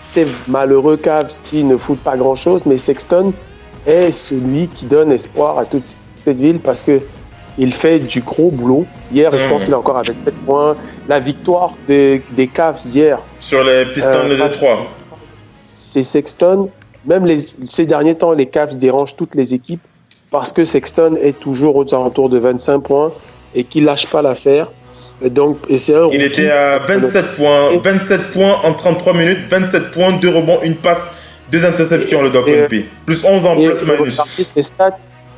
Ces malheureux Cavs qui ne foutent pas grand-chose, mais Sexton est celui qui donne espoir à toute cette ville parce que il fait du gros boulot. Hier, je pense qu'il a encore avec 7 points. La victoire des Cavs hier. Sur les Pistons de Détroit. C'est Sexton. Même ces derniers temps, les Cavs dérangent toutes les équipes parce que Sexton est toujours aux alentours de 25 points et qu'il lâche pas l'affaire. Il était à 27 points en 33 minutes, 27 points, 2 rebonds, une passe, 2 interceptions, le Doc NP. Plus 11 en plus, minus.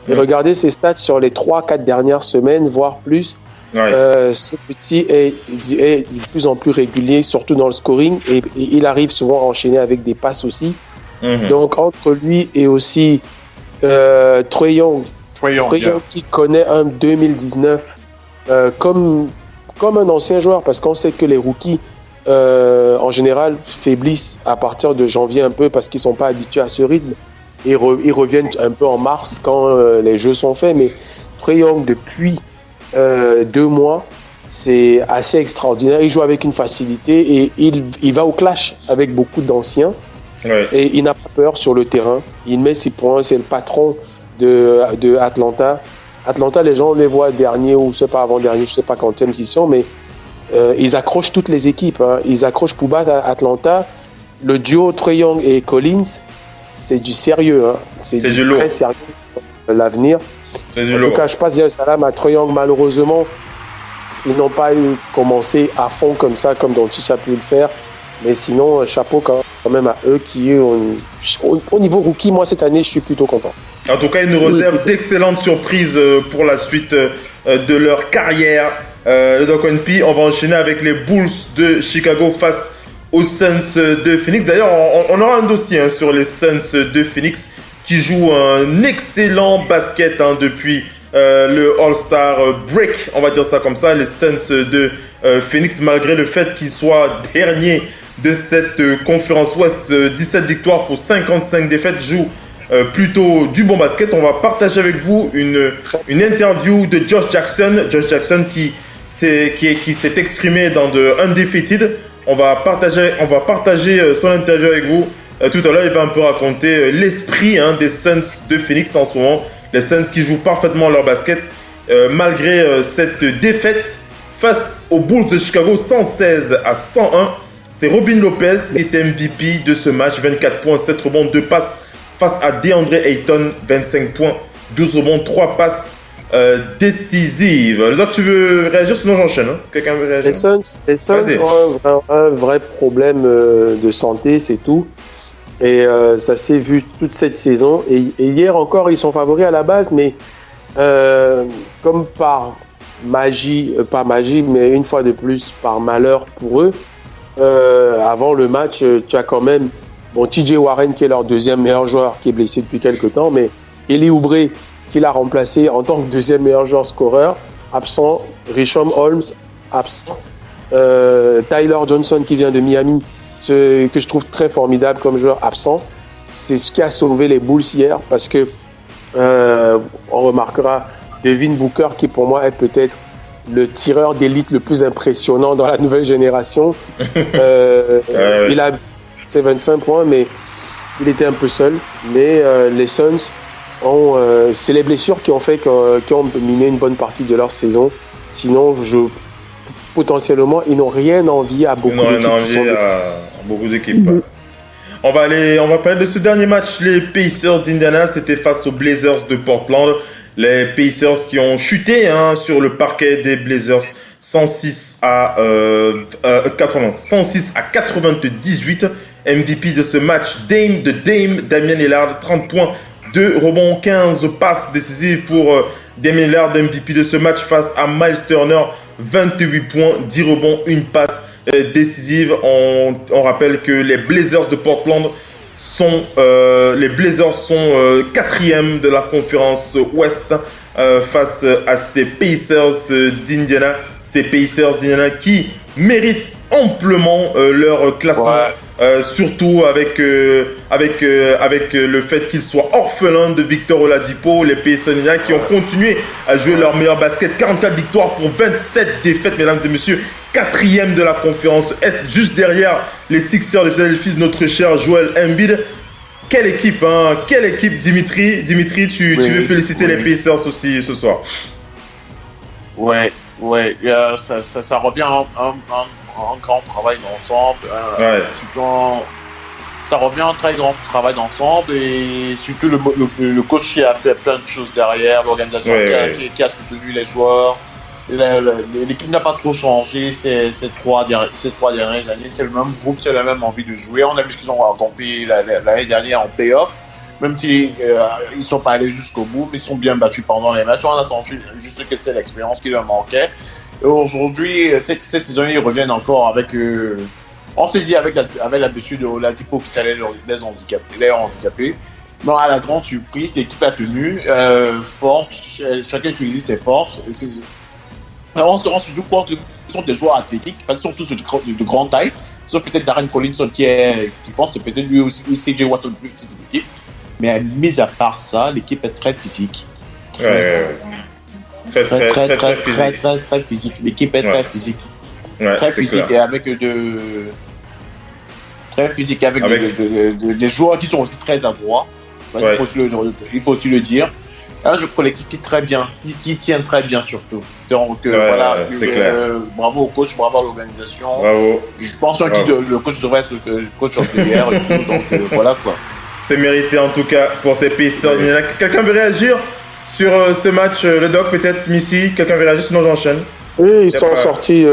Regardez ses stats sur les 3-4 dernières semaines, voire plus. Ce petit est de plus en plus régulier, surtout dans le scoring, et il arrive souvent à enchaîner avec des passes aussi. Donc entre lui et aussi Trae Young qui connaît un 2019 comme un ancien joueur, parce qu'on sait que les rookies en général faiblissent à partir de janvier un peu parce qu'ils sont pas habitués à ce rythme. Ils reviennent un peu en mars quand les jeux sont faits, mais Trae Young depuis 2 mois, c'est assez extraordinaire. Il joue avec une facilité et il va au clash avec beaucoup d'anciens. Ouais. Et il n'a pas peur sur le terrain. Il met ses points. C'est le patron de Atlanta. Atlanta, les gens les voient dernier ou je sais pas avant-dernier, je sais pas quantième qu'ils sont, mais ils accrochent toutes les équipes. Hein. Ils accrochent pour battre Atlanta. Le duo Trae Young et Collins, c'est du sérieux. Hein. C'est du très lourd. Sérieux l'avenir. En tout cas, je passe salam à Trae Young. Malheureusement, ils n'ont pas commencé à fond comme ça, comme Doncic a pu le faire. Mais sinon, chapeau quand même à eux qui, au niveau rookie, moi cette année, je suis plutôt content. En tout cas, ils nous réservent d'excellentes surprises pour la suite de leur carrière. Le Doc NP, on va enchaîner avec les Bulls de Chicago face aux Suns de Phoenix. D'ailleurs, on aura un dossier sur les Suns de Phoenix qui jouent un excellent basket depuis le All-Star Break, on va dire ça comme ça. Les Suns de Phoenix, malgré le fait qu'ils soient derniers de cette conférence Ouest, 17 victoires pour 55 défaites, jouent plutôt du bon basket. On va partager avec vous une interview de Josh Jackson qui s'est exprimé dans de Undefeated. On va partager son interview avec vous. Tout à l'heure, il va un peu raconter l'esprit des Suns de Phoenix en ce moment. Les Suns qui jouent parfaitement leur basket malgré cette défaite face aux Bulls de Chicago 116-101. C'est Robin Lopez qui était MVP de ce match. 24 points, 7 rebonds, 2 passes face à DeAndre Ayton. 25 points, 12 rebonds, 3 passes décisives. Là, tu veux réagir, sinon j'enchaîne. Quelqu'un veut réagir? Les Suns ont un vrai problème de santé, c'est tout. Et ça s'est vu toute cette saison. Et hier encore, ils sont favoris à la base, mais comme par magie, pas magie, mais une fois de plus, par malheur pour eux, avant le match, tu as quand même TJ Warren qui est leur deuxième meilleur joueur, qui est blessé depuis quelques temps, mais Eli Oubre qui l'a remplacé en tant que deuxième meilleur joueur scoreur, absent. Richaun Holmes, absent. Tyler Johnson qui vient de Miami, que je trouve très formidable comme joueur, absent. C'est ce qui a sauvé les Bulls hier, parce que on remarquera Devin Booker qui pour moi est peut-être le tireur d'élite le plus impressionnant dans la nouvelle génération. Il a 25 points, mais il était un peu seul. Mais les Suns c'est les blessures qui ont fait qui ont miné une bonne partie de leur saison. Sinon, potentiellement, ils n'ont rien envie à beaucoup d'équipes. On va parler de ce dernier match. Les Pacers d'Indiana, c'était face aux Blazers de Portland. Les Pacers qui ont chuté sur le parquet des Blazers 106 à 98. MVP de ce match, Damian Lillard, 30 points, 2 rebonds, 15 passes décisives pour Damian Lillard, MVP de ce match face à Miles Turner, 28 points, 10 rebonds, 1 passe décisive. On rappelle que les Blazers de Portland sont 4e de la conférence Ouest face à ces Pacers d'Indiana. Ces Pacers d'Indiana qui méritent amplement leur classement. Surtout avec le fait qu'ils soient orphelins de Victor Oladipo, les Pacers qui ont continué à jouer leur meilleur basket. 44 victoires pour 27 défaites, mesdames et messieurs. 4e de la conférence Est, juste derrière les Sixers de Philadelphie de notre cher Joel Embiid. Quelle équipe, quelle équipe, Dimitri. Dimitri, tu veux féliciter les Pacers aussi ce soir. Ouais, ça revient en grand travail d'ensemble. Ça revient un très grand travail d'ensemble et surtout le coach qui a fait plein de choses derrière, l'organisation qui a soutenu les joueurs. L'équipe n'a pas trop changé ces trois dernières années. C'est le même groupe, c'est la même envie de jouer. On a vu ce qu'ils ont accompli l'année dernière en playoff. Même s'ils ne sont pas allés jusqu'au bout, mais ils sont bien battus pendant les matchs. On a senti juste que c'était l'expérience qui leur manquait. Et aujourd'hui, cette saison, ils reviennent encore avec... on s'est dit avec la blessure de Oladipo que ça allait les handicaper. Non, à la grande surprise, l'équipe a tenu, forte, chacun utilise ses forces. On se rend surtout compte que ce sont des joueurs athlétiques, parce qu'ils sont tous de grande taille. Sauf peut-être Darren Collinson qui est, je pense, c'est peut-être lui aussi, ou CJ Watson plus petit de l'équipe. Mais mis à part ça, l'équipe est très physique. Très physique. L'équipe est très phisique. Ouais, très physique clair. et avec des joueurs qui sont aussi très adroits. Ouais. Il faut aussi le dire. Un collectif qui est très bien, qui tient très bien surtout. Donc voilà, c'est clair. Bravo au coach, bravo à l'organisation. Bravo. Je pense que le coach devrait être le coach en PDR. Donc voilà quoi. C'est mérité en tout cas pour ces Pacers. Quelqu'un veut réagir sur ce match, le doc peut-être, Missy? Quelqu'un veut réagir, sinon j'enchaîne. Oui, ils sont sortis.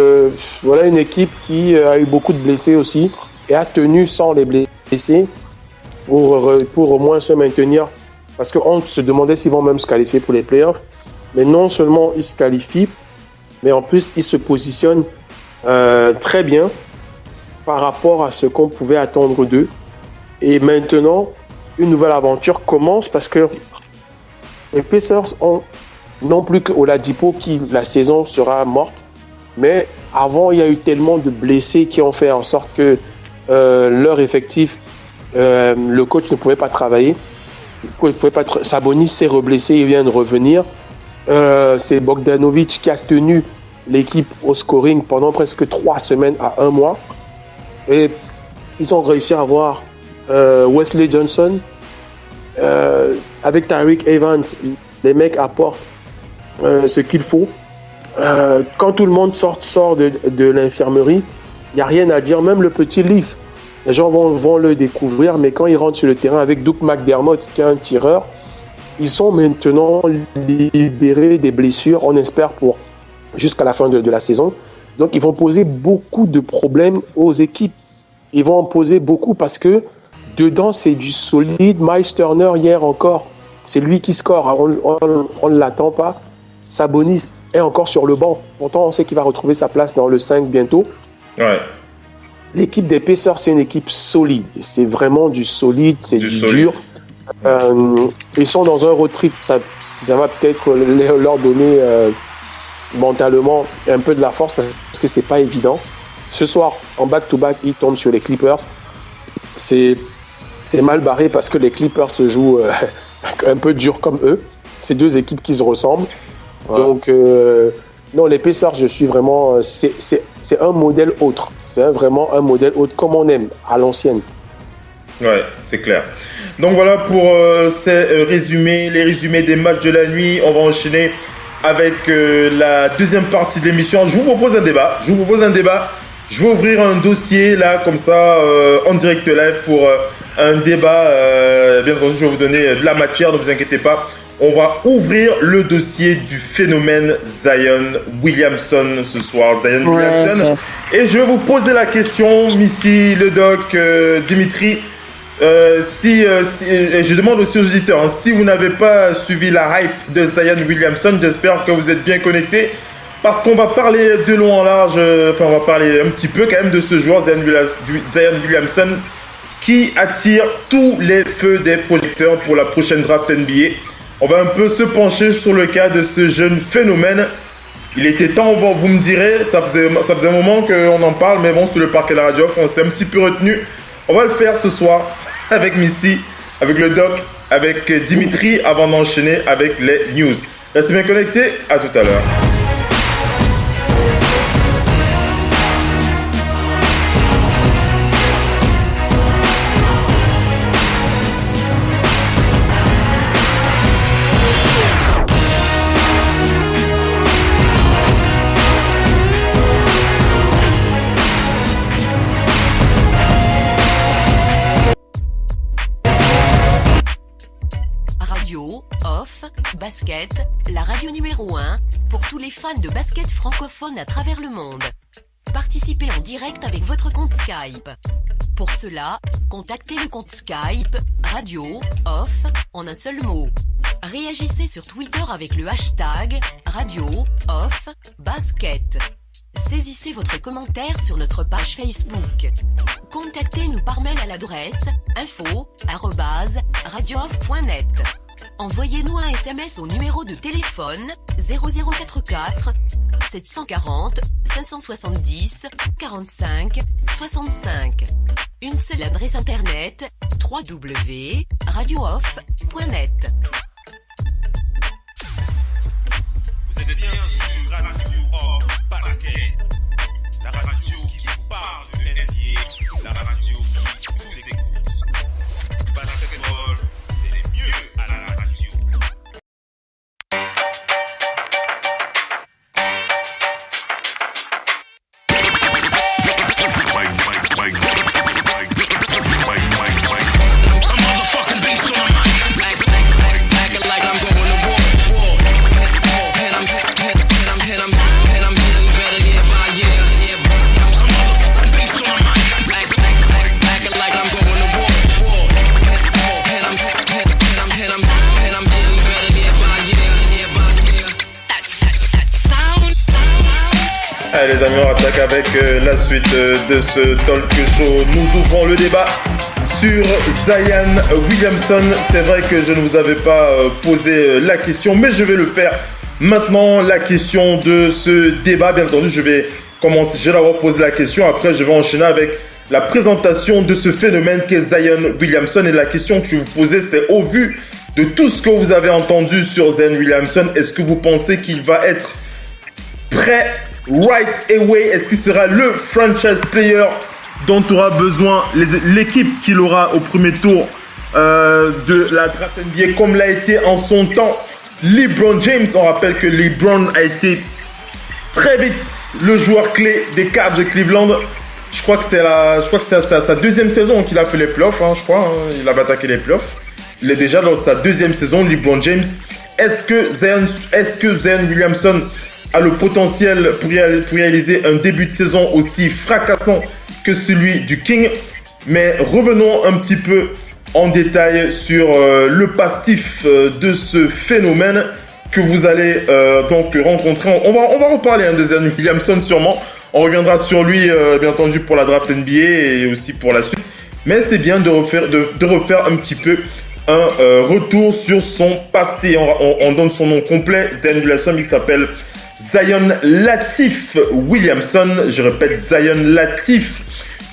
Voilà une équipe qui a eu beaucoup de blessés aussi et a tenu sans les blessés pour au moins se maintenir. Parce qu'on se demandait s'ils vont même se qualifier pour les playoffs. Mais non seulement ils se qualifient, mais en plus ils se positionnent très bien par rapport à ce qu'on pouvait attendre d'eux. Et maintenant, une nouvelle aventure commence parce que les Pacers ont non plus que Oladipo qui la saison sera morte. Mais avant, il y a eu tellement de blessés qui ont fait en sorte que leur effectif, le coach ne pouvait pas travailler. Sabonis s'est reblessé, il vient de revenir. C'est Bogdanovic qui a tenu l'équipe au scoring pendant presque 3 semaines à 1 mois. Et ils ont réussi à avoir Wesley Johnson. Avec Tyreke Evans, les mecs apportent ce qu'il faut. Quand tout le monde sort de l'infirmerie, il n'y a rien à dire. Même le petit Leaf, les gens vont le découvrir, mais quand ils rentrent sur le terrain avec Doug McDermott, qui est un tireur, ils sont maintenant libérés des blessures, on espère, pour jusqu'à la fin de la saison. Donc, ils vont poser beaucoup de problèmes aux équipes. Ils vont en poser beaucoup parce que dedans, c'est du solide. Miles Turner, hier encore, c'est lui qui score. On ne l'attend pas. Sabonis est encore sur le banc. Pourtant, on sait qu'il va retrouver sa place dans le 5 bientôt. Ouais. L'équipe des Pacers, c'est une équipe solide. C'est vraiment du solide, c'est du dur. Ils sont dans un road trip. Ça va peut-être leur donner mentalement un peu de la force parce que c'est pas évident. Ce soir, en back-to-back, ils tombent sur les Clippers. C'est mal barré parce que les Clippers se jouent un peu dur comme eux. C'est deux équipes qui se ressemblent. Ouais. Donc, non, les Pacers, je suis vraiment... C'est un modèle autre. C'est vraiment un modèle autre, comme on aime, à l'ancienne. Ouais, c'est clair. Donc voilà pour ces résumés, les résumés des matchs de la nuit. On va enchaîner avec la deuxième partie de l'émission. Je vous propose un débat. Je vais ouvrir un dossier là, comme ça, en direct live pour un débat. Bien entendu, je vais vous donner de la matière, ne vous inquiétez pas. On va ouvrir le dossier du phénomène Zion Williamson ce soir. Zion Williamson. Et je vais vous poser la question, Missy, le doc, Dimitri. Je demande aussi aux auditeurs, hein, si vous n'avez pas suivi la hype de Zion Williamson, j'espère que vous êtes bien connectés. Parce qu'on va parler de long en large, on va parler un petit peu quand même de ce joueur, Zion Williamson, qui attire tous les feux des projecteurs pour la prochaine draft NBA. On va un peu se pencher sur le cas de ce jeune phénomène. Il était temps, vous me direz, ça faisait un moment qu'on en parle, mais bon, sur le parquet de la radio, on s'est un petit peu retenu. On va le faire ce soir avec Missy, avec le doc, avec Dimitri, avant d'enchaîner avec les news. Restez bien connectés, à tout à l'heure. Basket, la radio numéro 1 pour tous les fans de basket francophone à travers le monde. Participez en direct avec votre compte Skype. Pour cela, contactez le compte Skype Radio Off en un seul mot. Réagissez sur Twitter avec le hashtag Radio Off Basket. saisissez votre commentaire sur notre page Facebook. Contactez-nous par mail à l'adresse info@radiooff.net. Envoyez-nous un SMS au numéro de téléphone 0044 740 570 45 65. Une seule adresse internet www.radiooff.net. Vous êtes bien sur Radio Off Basket, la radio qui vous parle de NBA, la radio qui vous écoute. Basketball, c'est mieux à la radio. Allez les amis, on attaque avec la suite de ce talk show. Nous ouvrons le débat sur Zion Williamson. C'est vrai que je ne vous avais pas posé la question, mais je vais le faire maintenant. La question de ce débat, bien entendu, je vais commencer. Je vais d'abord poser la question, après je vais enchaîner avec la présentation de ce phénomène qu'est Zion Williamson. Et la question que je vais vous poser, c'est au vu de tout ce que vous avez entendu sur Zion Williamson, est-ce que vous pensez qu'il va être prêt right away? Est-ce qu'il sera le franchise player dont aura besoin l'équipe qu'il aura au premier tour de la draft NBA, comme l'a été en son temps LeBron James? On rappelle que LeBron a été très vite le joueur clé des Cavs de Cleveland. Je crois que c'est sa deuxième saison qu'il a fait les playoffs, je crois. Il a attaqué les playoffs. Il est déjà dans sa deuxième saison, LeBron James. Est-ce que Zion Williamson a le potentiel pour réaliser un début de saison aussi fracassant que celui du King? Mais revenons un petit peu en détail sur le passif de ce phénomène que vous allez donc rencontrer. On va reparler de Zion Williamson sûrement. On reviendra sur lui bien entendu pour la draft NBA et aussi pour la suite. Mais c'est bien de refaire un petit peu un retour sur son passé. On donne son nom complet. Zion Williamson, il s'appelle Zion Latif Williamson. Je répète, Zion Latif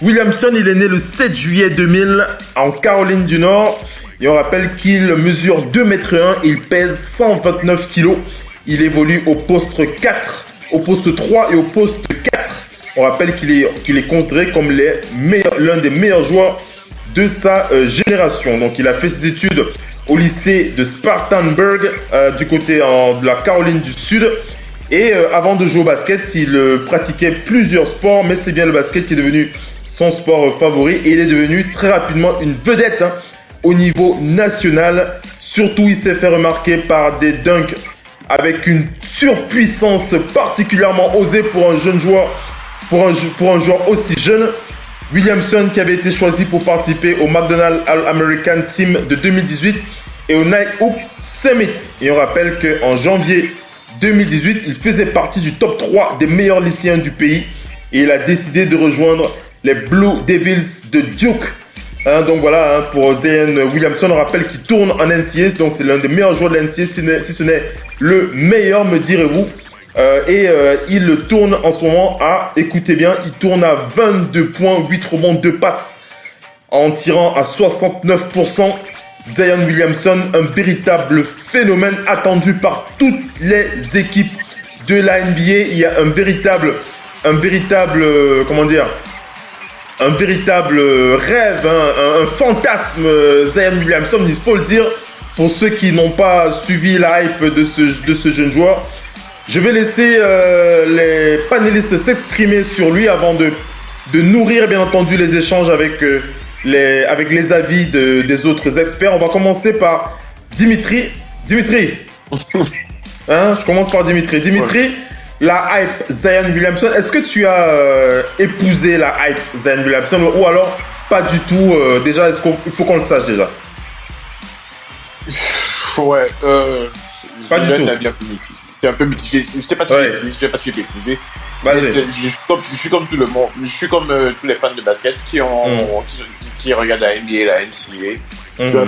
Williamson. Il est né le 7 juillet 2000 en Caroline du Nord. Et on rappelle qu'il mesure 2 mètres 1. Il pèse 129 kilos. Il évolue au poste 4, au poste 3 et au poste 4. On rappelle qu'il est considéré comme l'un des meilleurs joueurs de sa génération. Donc il a fait ses études au lycée de Spartanburg du côté de la Caroline du Sud. Et avant de jouer au basket, il pratiquait plusieurs sports, mais c'est bien le basket qui est devenu son sport favori. Et il est devenu très rapidement une vedette au niveau national. Surtout, il s'est fait remarquer par des dunks avec une surpuissance particulièrement osée pour un jeune joueur, pour un joueur aussi jeune. Williamson, qui avait été choisi pour participer au McDonald's All-American Team de 2018 et au Night Hoop Summit. Et on rappelle qu'en janvier 2018, il faisait partie du top 3 des meilleurs lycéens du pays et il a décidé de rejoindre les Blue Devils de Duke. Donc voilà, pour Zion Williamson, on rappelle qu'il tourne en NCAA, donc c'est l'un des meilleurs joueurs de la NCAA, si ce n'est le meilleur, me direz-vous. Il tourne en ce moment à, écoutez bien, il tourne à 22 points, 8 rebonds, 2 passes, en tirant à 69%. Zion Williamson, un véritable phénomène attendu par toutes les équipes de la NBA. Il y a un véritable rêve, un fantasme Zion Williamson, il faut le dire, pour ceux qui n'ont pas suivi la hype de ce jeune joueur. Je vais laisser les panélistes s'exprimer sur lui avant de nourrir bien entendu les échanges avec les avis des autres experts. On va commencer par Dimitri. Je commence par Dimitri. Dimitri, la hype Zion Williamson, est-ce que tu as épousé la hype Zion Williamson ou alors pas du tout? Déjà, il faut qu'on le sache déjà. Ouais, Pas du tout. C'est un peu mitigé. Je sais pas si j'ai été épousé. Je suis comme tout le monde. Je suis comme tous les fans de basket qui regardent la NBA, la NCAA.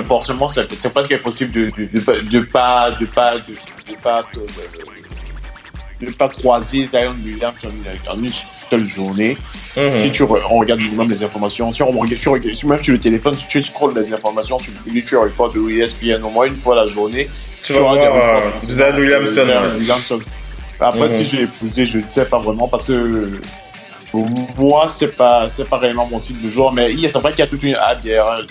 Forcément, c'est presque impossible de pas croiser Zion Williams en une seule journée. Si on regarde minimum les informations, si même sur le téléphone, si tu scrolles les informations sur le Future Report de ESPN au moins une fois la journée, tu vas voir Zion Williamson. Après, si j'ai épousé, je ne sais pas vraiment parce que pour moi, c'est pas réellement mon type de joueur, mais c'est vrai qu'il y a toute une hype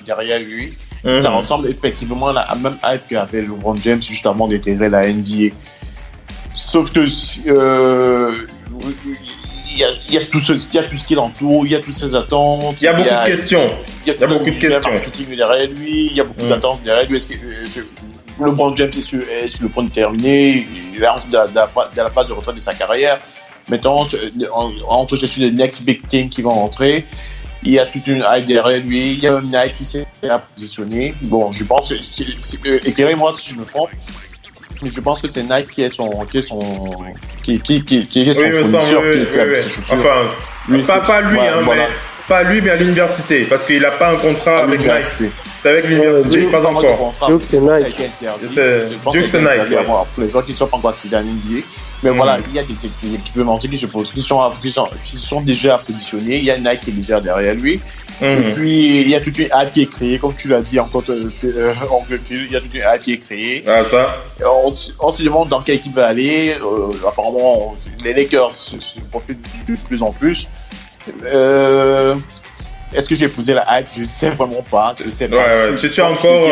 derrière lui. Ça ressemble effectivement à la même hype qu'avait LeBron James juste avant d'intégrer la NBA. Sauf que il y a tout ce qui l'entoure, il y a toutes ses attentes. Il y a beaucoup de questions. Il y a beaucoup de questions derrière lui, il y a beaucoup d'attentes derrière lui. Est-ce que LeBron James est sur le point de terminer, il est dans la phase de retraite de sa carrière. Maintenant, entre sur les next big thing qui vont rentrer, il y a toute une hype derrière lui, il y a une hype qui s'est positionné. Bon, je pense, éclairez-moi si je me trompe, mais je pense que c'est Nike qui est son fournisseur. Enfin, pas lui, mais pas lui, mais à l'université, parce qu'il n'a pas un contrat avec Nike. C'est avec l'université, pas encore. Duke, c'est Nike. Duke, c'est Nike. Pour les gens qui ne sont pas encore actifs en NBA. Mais voilà, il y a des équipementiers qui sont déjà positionnés. Il y a Nike qui est déjà derrière lui. Et puis, il y a toute une hype qui est créée, comme tu l'as dit encore, Oncle Phil, il y a toute une hype qui est créée. Ah, ça. On se demande dans quelle équipe va aller. Apparemment, les Lakers se profitent de plus en plus. Est-ce que j'ai posé la hype? Je ne sais vraiment pas. Je sais pas. Je suis encore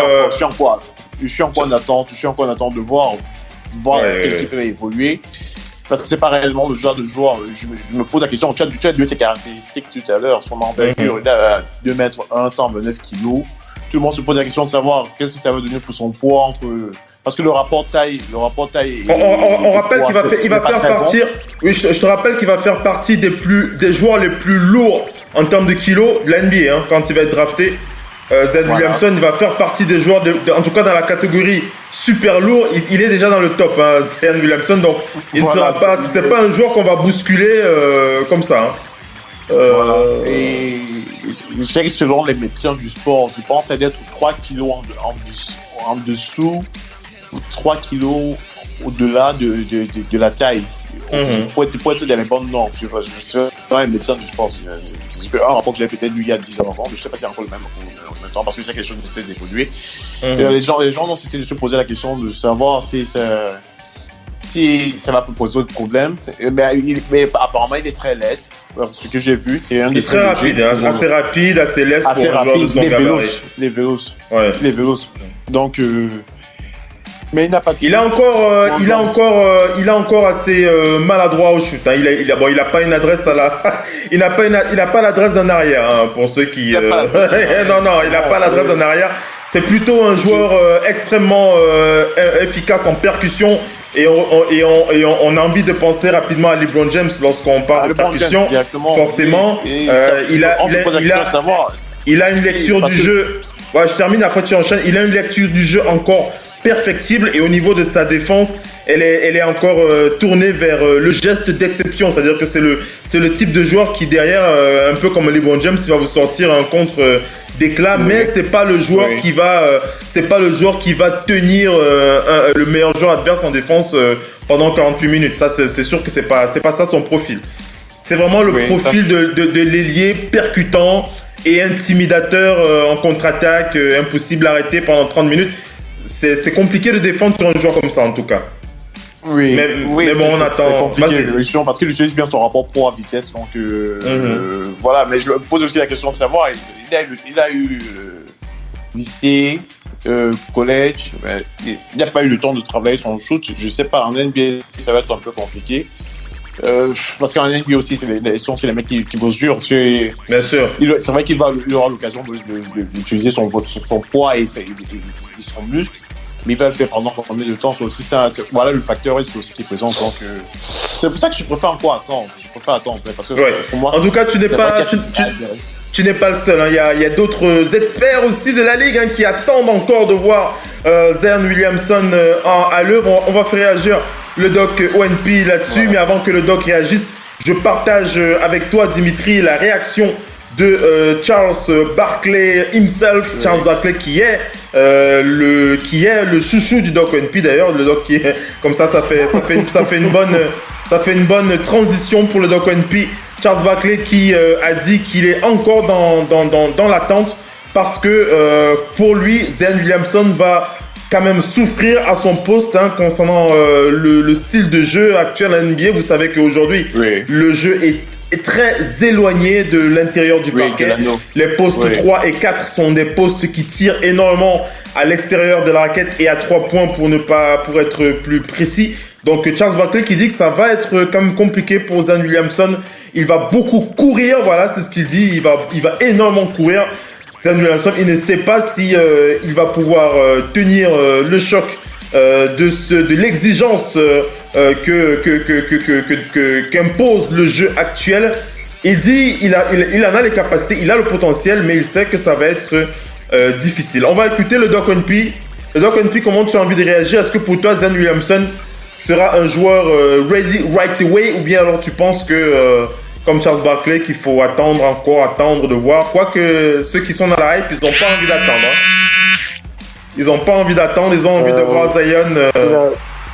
en attente. Je suis encore en attente de voir quelle équipe va évoluer. Parce que c'est pas réellement le genre de joueur. Je me pose la question. Tu as vu ses caractéristiques tout à l'heure. Son envergure, il a 2 mètres 1, 129 kilos. Tout le monde se pose la question de savoir qu'est-ce que ça va donner pour son poids parce que le rapport taille. On rappelle qu'il va faire partir. Bon. Oui, je te rappelle qu'il va faire partie des joueurs les plus lourds en termes de kilos de la NBA, hein, quand il va être drafté. Zion Williamson, il va faire partie des joueurs, en tout cas dans la catégorie super lourd, il est déjà dans le top, hein, Zion Williamson, donc il ne sera pas, c'est pas un joueur qu'on va bousculer comme ça. Hein. Et je sais que selon les médecins du sport, je pense à d'être 3 kilos en dessous, ou 3 kilos au-delà de la taille. Pour être dans les bonnes normes. Je suis un médecin du sport. C'est un rapport que j'avais peut-être lu il y a 10 ans avant, mais je ne sais pas si c'est encore le même en même temps, parce que c'est quelque chose qui essaie d'évoluer. Les gens ont cessé de se poser la question de savoir si ça va poser d'autres problèmes. Mais apparemment, il est très leste. Ce que j'ai vu, c'est un des très rapide, assez rapide, assez leste pour un joueur de son gabarit. Les vélos. Donc... mais il a encore assez maladroit au shoot. Hein. Il a pas une adresse il n'a pas l'adresse d'un arrière, hein, pour ceux qui. Non, il n'a pas l'adresse d'un arrière. C'est plutôt un joueur extrêmement efficace en percussion et on a envie de penser rapidement à LeBron James lorsqu'on parle de percussion. Forcément, il a une lecture du jeu. Ouais, je termine, après tu enchaînes. Il a une lecture du jeu encore perfectible et au niveau de sa défense, elle est encore tournée vers le geste d'exception, c'est-à-dire que c'est le type de joueur qui derrière, un peu comme LeBron James, il va vous sortir un contre d'éclat, mais c'est pas le joueur qui va tenir le meilleur joueur adverse en défense pendant 48 minutes. Ça c'est sûr que c'est pas ça son profil. C'est vraiment le profil de l'ailier percutant et intimidateur en contre-attaque, impossible à arrêter pendant 30 minutes. C'est compliqué de défendre sur un joueur comme ça en tout cas. Mais bon, on attend. C'est compliqué parce qu'il utilise bien son rapport pro à vitesse. Donc voilà, mais je me pose aussi la question de savoir. Il a eu lycée, collège. Il n'a pas eu le temps de travailler son shoot. Je sais pas, en NBA, ça va être un peu compliqué. Parce qu'en NBA aussi, c'est les mecs qui bossent dur. Bien sûr. C'est vrai qu'il aura l'occasion d'utiliser son poids et son muscle, mais il va le faire pendant combien de temps. C'est aussi ça. Voilà le facteur c'est aussi qui est présent. Donc, c'est pour ça que je préfère encore attendre. Parce que pour moi, en tout cas, tu n'es pas le seul. Hein. Il y a d'autres experts aussi de la ligue, hein, qui attendent encore de voir Zion Williamson à l'œuvre. On va faire réagir le doc ONP là-dessus, mais avant que le doc réagisse, je partage avec toi, Dimitri, la réaction de Charles Barkley himself, Charles Barkley qui est le chouchou du doc ONP d'ailleurs, le doc qui est comme ça fait une bonne transition pour le doc ONP. Charles Barkley qui a dit qu'il est encore dans l'attente parce que pour lui, Zion Williamson va quand même souffrir à son poste concernant le style de jeu actuel à NBA. Vous savez qu'aujourd'hui, le jeu est très éloigné de l'intérieur du parquet. Les postes 3 et 4 sont des postes qui tirent énormément à l'extérieur de la raquette et à 3 points pour être plus précis. Donc Charles Barkley qui dit que ça va être quand même compliqué pour Zion Williamson. Il va beaucoup courir, voilà, c'est ce qu'il dit. Il va énormément courir. Zion Williamson, il ne sait pas si il va pouvoir tenir le choc de l'exigence qu'impose le jeu actuel. Il dit il en a les capacités, il a le potentiel, mais il sait que ça va être difficile. On va écouter le Doc ONP. Le Doc ONP, comment tu as envie de réagir? Est-ce que pour toi, Zion Williamson sera un joueur ready right away, ou bien alors tu penses que comme Charles Barkley qu'il faut attendre de voir, quoique ceux qui sont dans la hype, ils n'ont pas envie d'attendre. Ils n'ont pas envie d'attendre, ils ont envie de voir Zion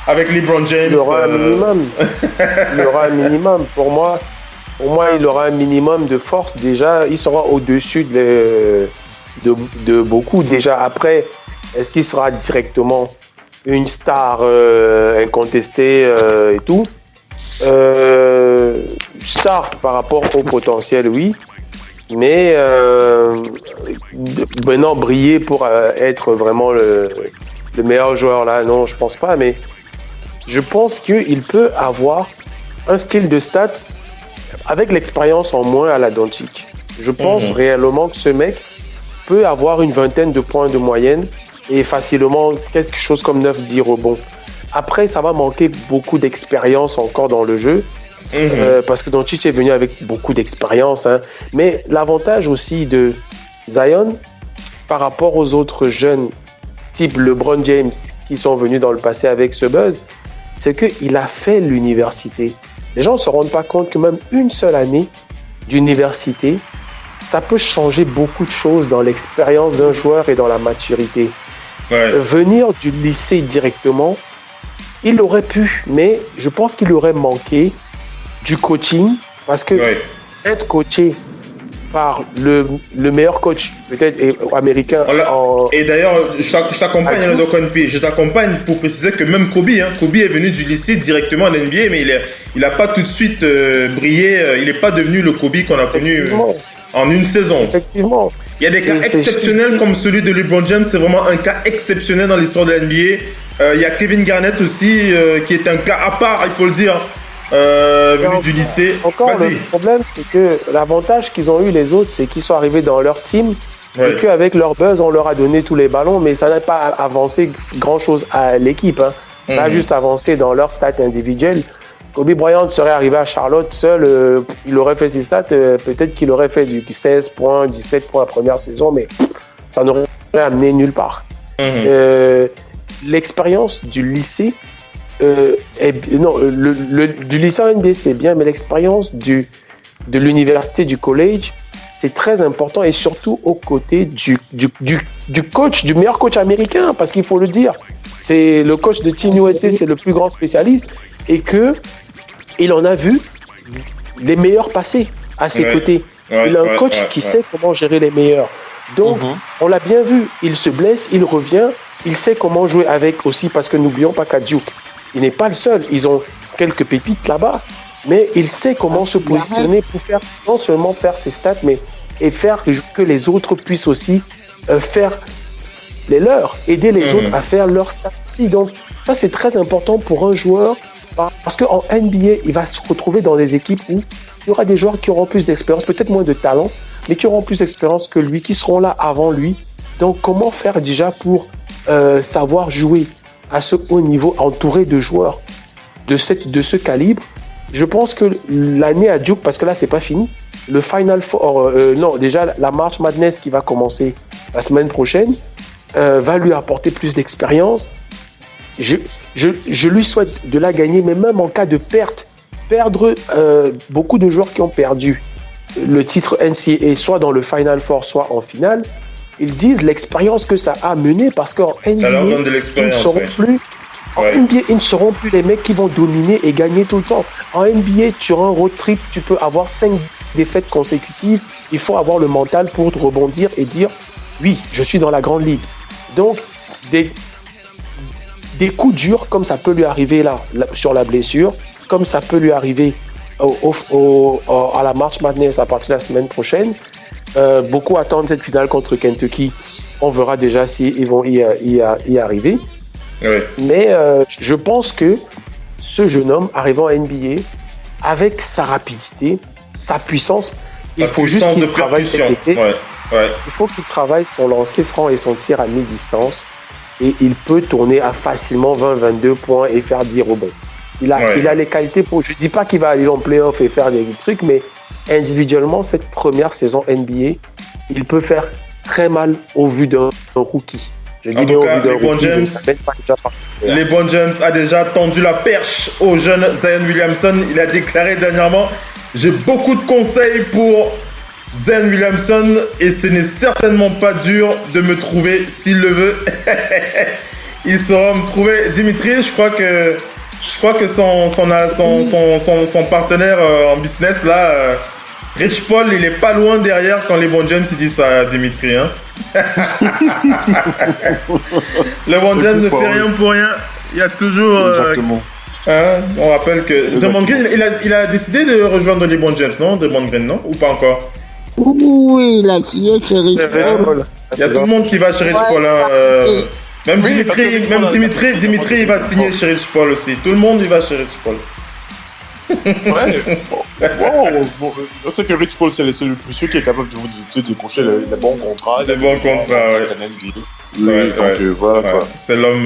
avec LeBron James. Il aura un minimum. Il aura un minimum. Pour moi, il aura un minimum de force. Déjà, il sera au-dessus de beaucoup. Déjà, après, est-ce qu'il sera directement une star incontestée et tout? Star par rapport au potentiel, oui. Mais maintenant, briller pour être vraiment le meilleur joueur là, non, je pense pas. Mais je pense qu'il peut avoir un style de stats avec l'expérience en moins à la Doncic. Je pense réellement que ce mec peut avoir une vingtaine de points de moyenne et facilement quelque chose comme 9-10 rebonds. Après, ça va manquer beaucoup d'expérience encore dans le jeu. Parce que Doncic est venu avec beaucoup d'expérience. Mais l'avantage aussi de Zion par rapport aux autres jeunes type LeBron James qui sont venus dans le passé avec ce buzz, c'est qu'il a fait l'université. Les gens ne se rendent pas compte que même une seule année d'université, ça peut changer beaucoup de choses dans l'expérience d'un joueur et dans la maturité. Venir du lycée directement, il aurait pu, mais je pense qu'il aurait manqué du coaching, parce que être coaché par le meilleur coach peut-être américain et d'ailleurs je t'accompagne le Doc ONP, je t'accompagne pour préciser que même Kobe est venu du lycée directement à l'NBA, mais il a pas tout de suite brillé, il n'est pas devenu le Kobe qu'on a connu en une saison. Effectivement. Il y a des cas exceptionnels comme celui de LeBron James, c'est vraiment un cas exceptionnel dans l'histoire de l'NBA. Il y a Kevin Garnett aussi qui est un cas à part, il faut le dire. Venu du lycée. Encore le problème, c'est que l'avantage qu'ils ont eu les autres, c'est qu'ils sont arrivés dans leur team et qu'avec leur buzz, on leur a donné tous les ballons, mais ça n'a pas avancé grand-chose à l'équipe. Ça a juste avancé dans leurs stats individuelles. Kobe Bryant serait arrivé à Charlotte seul, il aurait fait ses stats, peut-être qu'il aurait fait du 16 points, 17 points la première saison, mais ça n'aurait amené nulle part. L'expérience du lycée, du lycée NBA c'est bien, mais l'expérience de l'université, du collège, c'est très important, et surtout aux côtés du coach, du meilleur coach américain, parce qu'il faut le dire, c'est le coach de Team USA, c'est le plus grand spécialiste, et que il en a vu les meilleurs passer à ses côtés. Il a un coach qui sait comment gérer les meilleurs. Donc, on l'a bien vu, il se blesse, il revient, il sait comment jouer avec aussi, parce que n'oublions pas qu'à Duke, il n'est pas le seul. Ils ont quelques pépites là-bas, mais il sait comment se positionner pour faire, non seulement faire ses stats, mais et faire que les autres puissent aussi faire les leurs, aider les autres à faire leurs stats aussi. Donc ça, c'est très important pour un joueur, parce qu'en NBA, il va se retrouver dans des équipes où il y aura des joueurs qui auront plus d'expérience, peut-être moins de talent, mais qui auront plus d'expérience que lui, qui seront là avant lui. Donc comment faire déjà pour savoir jouer à ce haut niveau, entouré de joueurs de ce calibre? Je pense que l'année à Duke, parce que là c'est pas fini, le Final Four, déjà la March Madness qui va commencer la semaine prochaine, va lui apporter plus d'expérience. Je lui souhaite de la gagner, mais même en cas de perdre beaucoup de joueurs qui ont perdu le titre NCAA, soit dans le Final Four, soit en finale, ils disent l'expérience que ça a mené, parce qu'en NBA, ils ne seront plus les mecs qui vont dominer et gagner tout le temps. En NBA, sur un road trip, tu peux avoir 5 défaites consécutives. Il faut avoir le mental pour rebondir et dire oui, je suis dans la grande ligue. Donc, des coups durs, comme ça peut lui arriver là sur la blessure, comme ça peut lui arriver à la March Madness à partir de la semaine prochaine. Beaucoup attendent cette finale contre Kentucky. On verra déjà s'ils vont y arriver. Oui. Mais je pense que ce jeune homme arrivant à NBA, avec sa rapidité, sa puissance, il faut juste qu'il travaille cet été. Il faut qu'il travaille son lancer franc et son tir à mi-distance. Et il peut tourner à facilement 20-22 points et faire 10 rebonds. Il a les qualités pour... Je ne dis pas qu'il va aller en play-off et faire des trucs, mais individuellement, cette première saison NBA, il peut faire très mal au vu d'un rookie. Je dis en tout cas, LeBron James a déjà tendu la perche au jeune Zion Williamson. Il a déclaré dernièrement « J'ai beaucoup de conseils pour Zion Williamson et ce n'est certainement pas dur de me trouver s'il le veut. » Il saura me trouver. Dimitri, je crois que son partenaire en business là, Rich Paul, il est pas loin derrière quand LeBron James il dit ça à Dimitri. Hein. LeBron James ne fait rien pour rien. Il y a toujours. Exactement. On rappelle que Draymond Green, il a décidé de rejoindre LeBron James, non? Draymond Green, non? Ou pas encore? Oui, il a signé chez Rich Paul. Il y a tout le monde qui va chez Rich Paul. Même Dimitri, il va signer chez Rich Paul aussi. Tout le monde, il va chez Rich Paul. Je sais que Rich Paul, c'est le seul monsieur qui est capable de décrocher les bons contrats. Les bons contrats, voilà. C'est l'homme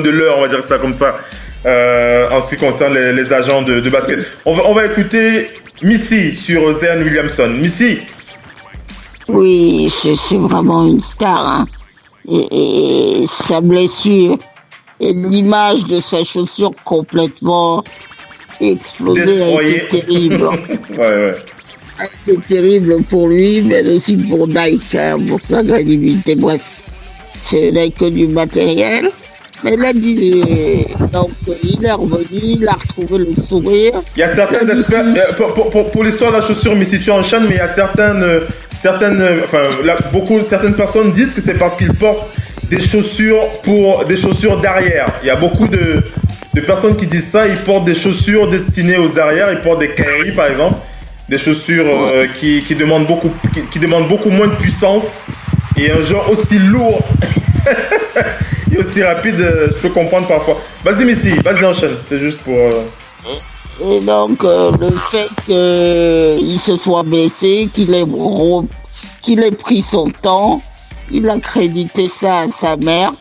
de l'heure, on va dire ça comme ça. En ce qui concerne les agents de basket. On va écouter Missy sur Zion Williamson. Missy. Oui, c'est vraiment une star. Hein. Et sa blessure et l'image de sa chaussure complètement explosée a été terrible. C'était terrible pour lui, mais aussi pour Nike, pour sa crédibilité. Bref, ce n'est que du matériel. Mais là, donc, il est revenu, il a retrouvé le sourire. Il y a certains experts, pour l'histoire de la chaussure, mais si tu enchaînes, mais il y a certaines personnes disent que c'est parce qu'il porte des chaussures d'arrière. Il y a beaucoup de personnes qui disent ça, ils portent des chaussures destinées aux arrières, ils portent des Kyrie par exemple, des chaussures qui demandent beaucoup moins de puissance et un genre aussi lourd et aussi rapide, je peux comprendre parfois. Vas-y Missy, vas-y enchaîne, c'est juste pour... Et donc le fait qu'il se soit baissé, qu'il ait pris son temps, il a crédité ça à sa mère.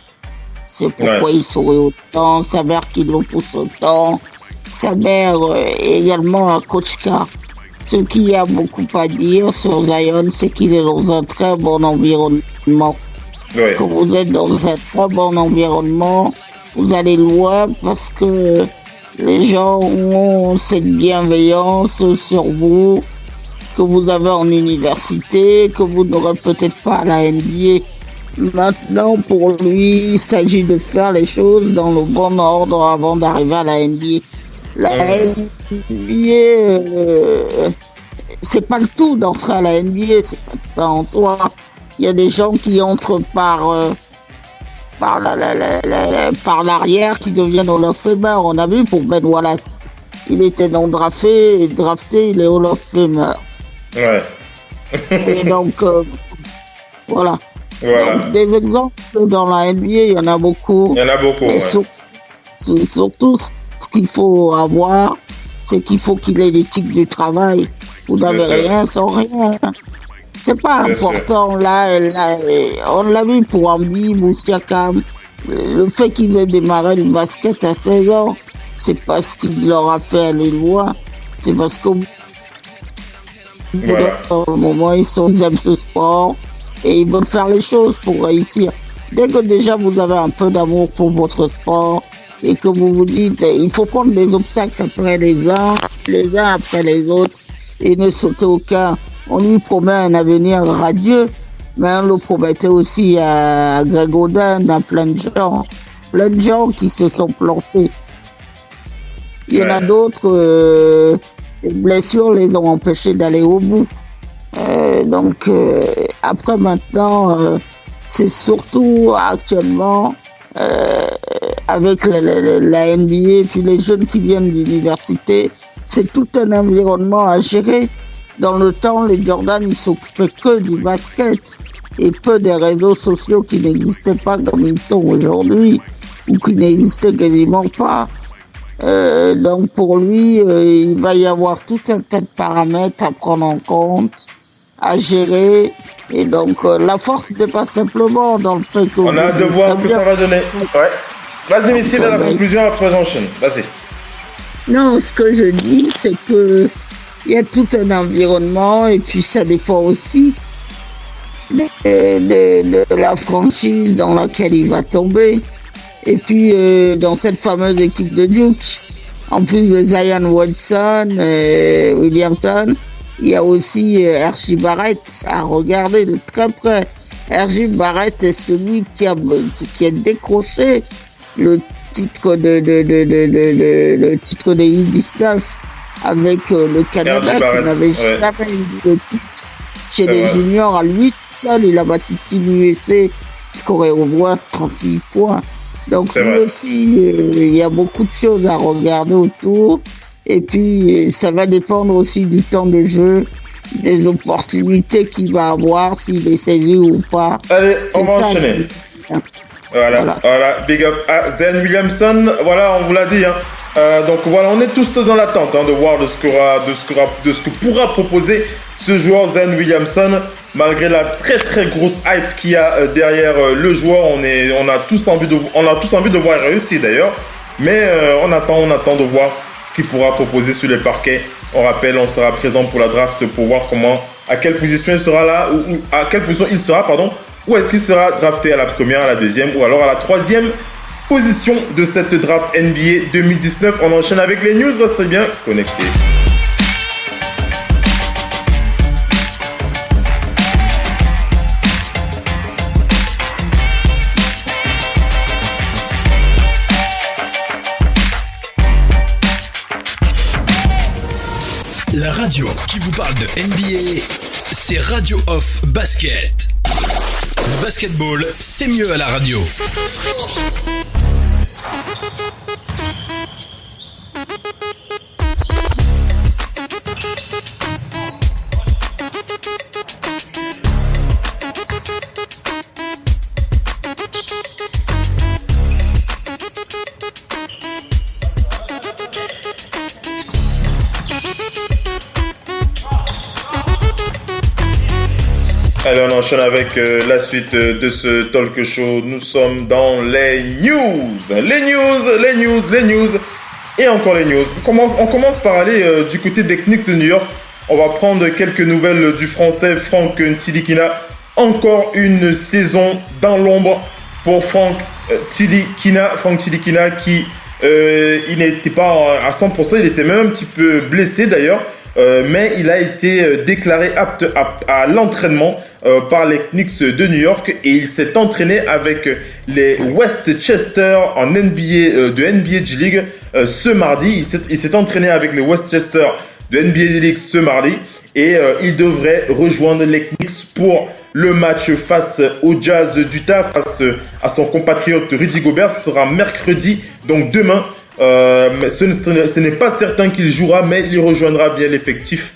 C'est pourquoi il sourit autant. Sa mère qui le pousse autant. Sa mère également à Coach K. Ce qui a beaucoup à dire sur Zion, c'est qu'il est dans un très bon environnement. Quand vous êtes dans un très bon environnement, vous allez loin parce que les gens ont cette bienveillance sur vous que vous avez en université, que vous n'aurez peut-être pas à la NBA. Maintenant, pour lui, il s'agit de faire les choses dans le bon ordre avant d'arriver à la NBA. La NBA, c'est pas le tout d'entrer à la NBA, c'est pas ça en soi. Il y a des gens qui entrent par l'arrière qui deviennent Hall of Famer. On a vu pour Ben Wallace. Il était non drafté, il est Hall of Famer. Ouais. Et donc, voilà. Donc, des exemples dans la NBA, il y en a beaucoup. Il y en a beaucoup, surtout, ce qu'il faut avoir, c'est qu'il faut qu'il ait l'éthique du travail. Vous n'avez rien sans rien. C'est pas important, là, on l'a vu pour Ambi, Moussiakam. Le fait qu'il ait démarré le basket à 16 ans, c'est parce qu'il leur a fait aller loin. C'est parce qu'au moment, ils aiment ce sport. et il veut faire les choses pour réussir. Dès que déjà vous avez un peu d'amour pour votre sport et que vous vous dites il faut prendre des obstacles après les uns après les autres et ne sauter aucun. On lui promet un avenir radieux, mais on le promettait aussi à Greg Oden, à plein de gens qui se sont plantés. Il y en a d'autres, les blessures les ont empêchés d'aller au bout. Donc après maintenant, c'est surtout actuellement avec la NBA et puis les jeunes qui viennent de l'université, c'est tout un environnement à gérer. Dans le temps, les Jordan, ils s'occupaient que du basket et peu des réseaux sociaux qui n'existaient pas comme ils sont aujourd'hui ou qui n'existaient quasiment pas. Donc pour lui, il va y avoir tout un tas de paramètres à prendre en compte, à gérer. Et donc la force n'est pas simplement dans le fait que... On a hâte de voir ce que ça va donner. Ouais. Vas-y, Missile, à la conclusion, après j'enchaîne. Vas-y. Non, ce que je dis, c'est que il y a tout un environnement et puis ça dépend aussi de la franchise dans laquelle il va tomber. Et puis dans cette fameuse équipe de Duke, en plus de Zion Williamson, il y a aussi R.J. Barrett à regarder de très près. R.J. Barrett est celui qui a décroché le titre de U19 avec le Canada qui n'avait jamais eu de titre chez les juniors. À lui seul, il a battu Team USA, scoré au moins 38 points. Donc lui aussi, il y a beaucoup de choses à regarder autour. Et puis, ça va dépendre aussi du temps de jeu, des opportunités qu'il va avoir, s'il est saisi ou pas. Allez, on va enchaîner. Voilà, big up à Zion Williamson. Voilà, on vous l'a dit. Donc voilà, on est tous dans l'attente de voir de ce que pourra proposer ce joueur Zion Williamson. Malgré la très très grosse hype qu'il y a derrière le joueur, on a tous envie de voir réussir d'ailleurs. Mais on attend de voir ce qu'il pourra proposer sur les parquets. On rappelle, on sera présent pour la draft pour voir à quelle position il sera là, ou à quelle position il sera, ou est-ce qu'il sera drafté à la première, à la deuxième, ou alors à la troisième position de cette draft NBA 2019. On enchaîne avec les news, restez bien connectés. La radio qui vous parle de NBA, c'est Radio Off Basket. Le basketball, c'est mieux à la radio. Allez, on enchaîne avec la suite de ce talk show. Nous sommes dans les news. Les news. Et encore les news. On commence par aller du côté des Knicks de New York. On va prendre quelques nouvelles du français Frank Ntilikina. Encore une saison dans l'ombre pour Frank Ntilikina. Frank Ntilikina qui il n'était pas à 100%, il était même un petit peu blessé d'ailleurs. Mais il a été déclaré apte à l'entraînement par les Knicks de New York et il s'est entraîné avec les Westchester en NBA de NBA G-League ce mardi. Il s'est entraîné avec les Westchester de NBA G-League ce mardi et il devrait rejoindre les Knicks pour le match face au Jazz d'Utah, face à son compatriote Rudy Gobert. Ce sera mercredi, donc demain. Mais ce n'est pas certain qu'il jouera, mais il rejoindra bien l'effectif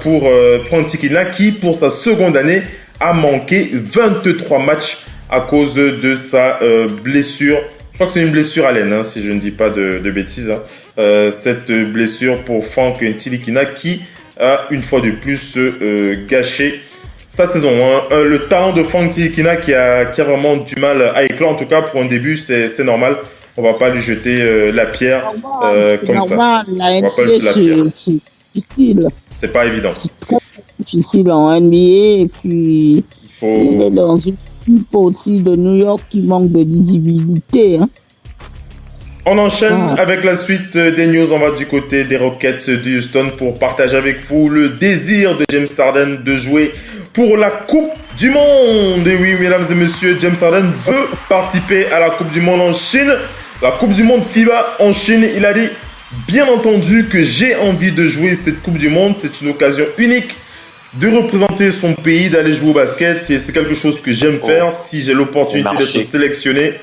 pour Frank Ntilikina qui, pour sa seconde année, a manqué 23 matchs à cause de sa blessure. Je crois que c'est une blessure à l'aine, si je ne dis pas de bêtises. Cette blessure pour Frank Ntilikina qui a une fois de plus gâché sa saison. Le talent de Frank Ntilikina qui a vraiment du mal à éclore, en tout cas pour un début, c'est normal. On va pas lui jeter la pierre comme normal, ça. On va pas lui jeter la pierre. C'est difficile. C'est pas évident. C'est très difficile en NBA et puis Il est dans une équipe aussi de New York qui manque de lisibilité. Hein. On enchaîne avec la suite des news. On va du côté des Rockets de Houston pour partager avec vous le désir de James Harden de jouer pour la Coupe du Monde. Et oui, mesdames et messieurs, James Harden veut participer à la Coupe du Monde en Chine. La Coupe du Monde FIBA en Chine. Il a dit, bien entendu, que j'ai envie de jouer cette Coupe du Monde. C'est une occasion unique de représenter son pays, d'aller jouer au basket. Et c'est quelque chose que j'aime faire si j'ai l'opportunité d'être sélectionné.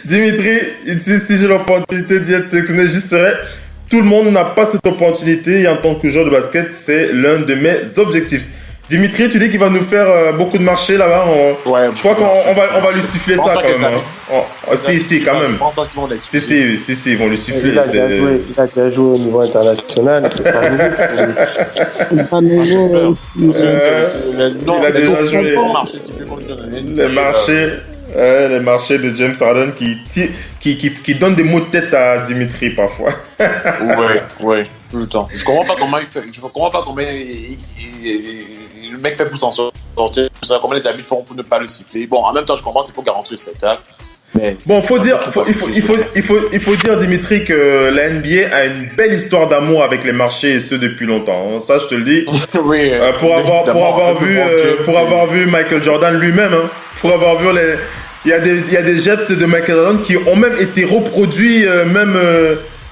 Dimitri, si j'ai l'opportunité d'y être sélectionné, j'y serai. Tout le monde n'a pas cette opportunité et en tant que joueur de basket, c'est l'un de mes objectifs. Dimitri, tu dis qu'il va nous faire beaucoup de marché là-bas. Je crois qu'on va lui siffler ça quand même. Si, quand même. Si, ils vont lui siffler. Il a déjà joué au niveau international. C'est pas nouveau. Il a déjà joué. Les marchés de James Harden qui donnent des mots de tête à Dimitri parfois. ouais, tout le temps. Je comprends pas comment il fait. Je comprends pas comment le mec fait pour s'en sortir. Je sais comment les amis font pour ne pas le siffler. Bon, en même temps, je comprends, c'est pour garantir le spectacle. Bon, il faut dire, Dimitri, que la NBA a une belle histoire d'amour avec les marchés et ce depuis longtemps. Ça, je te le dis. Oui. Pour avoir vu Michael Jordan lui-même, pour avoir vu il y a des gestes de Michael Jordan qui ont même été reproduits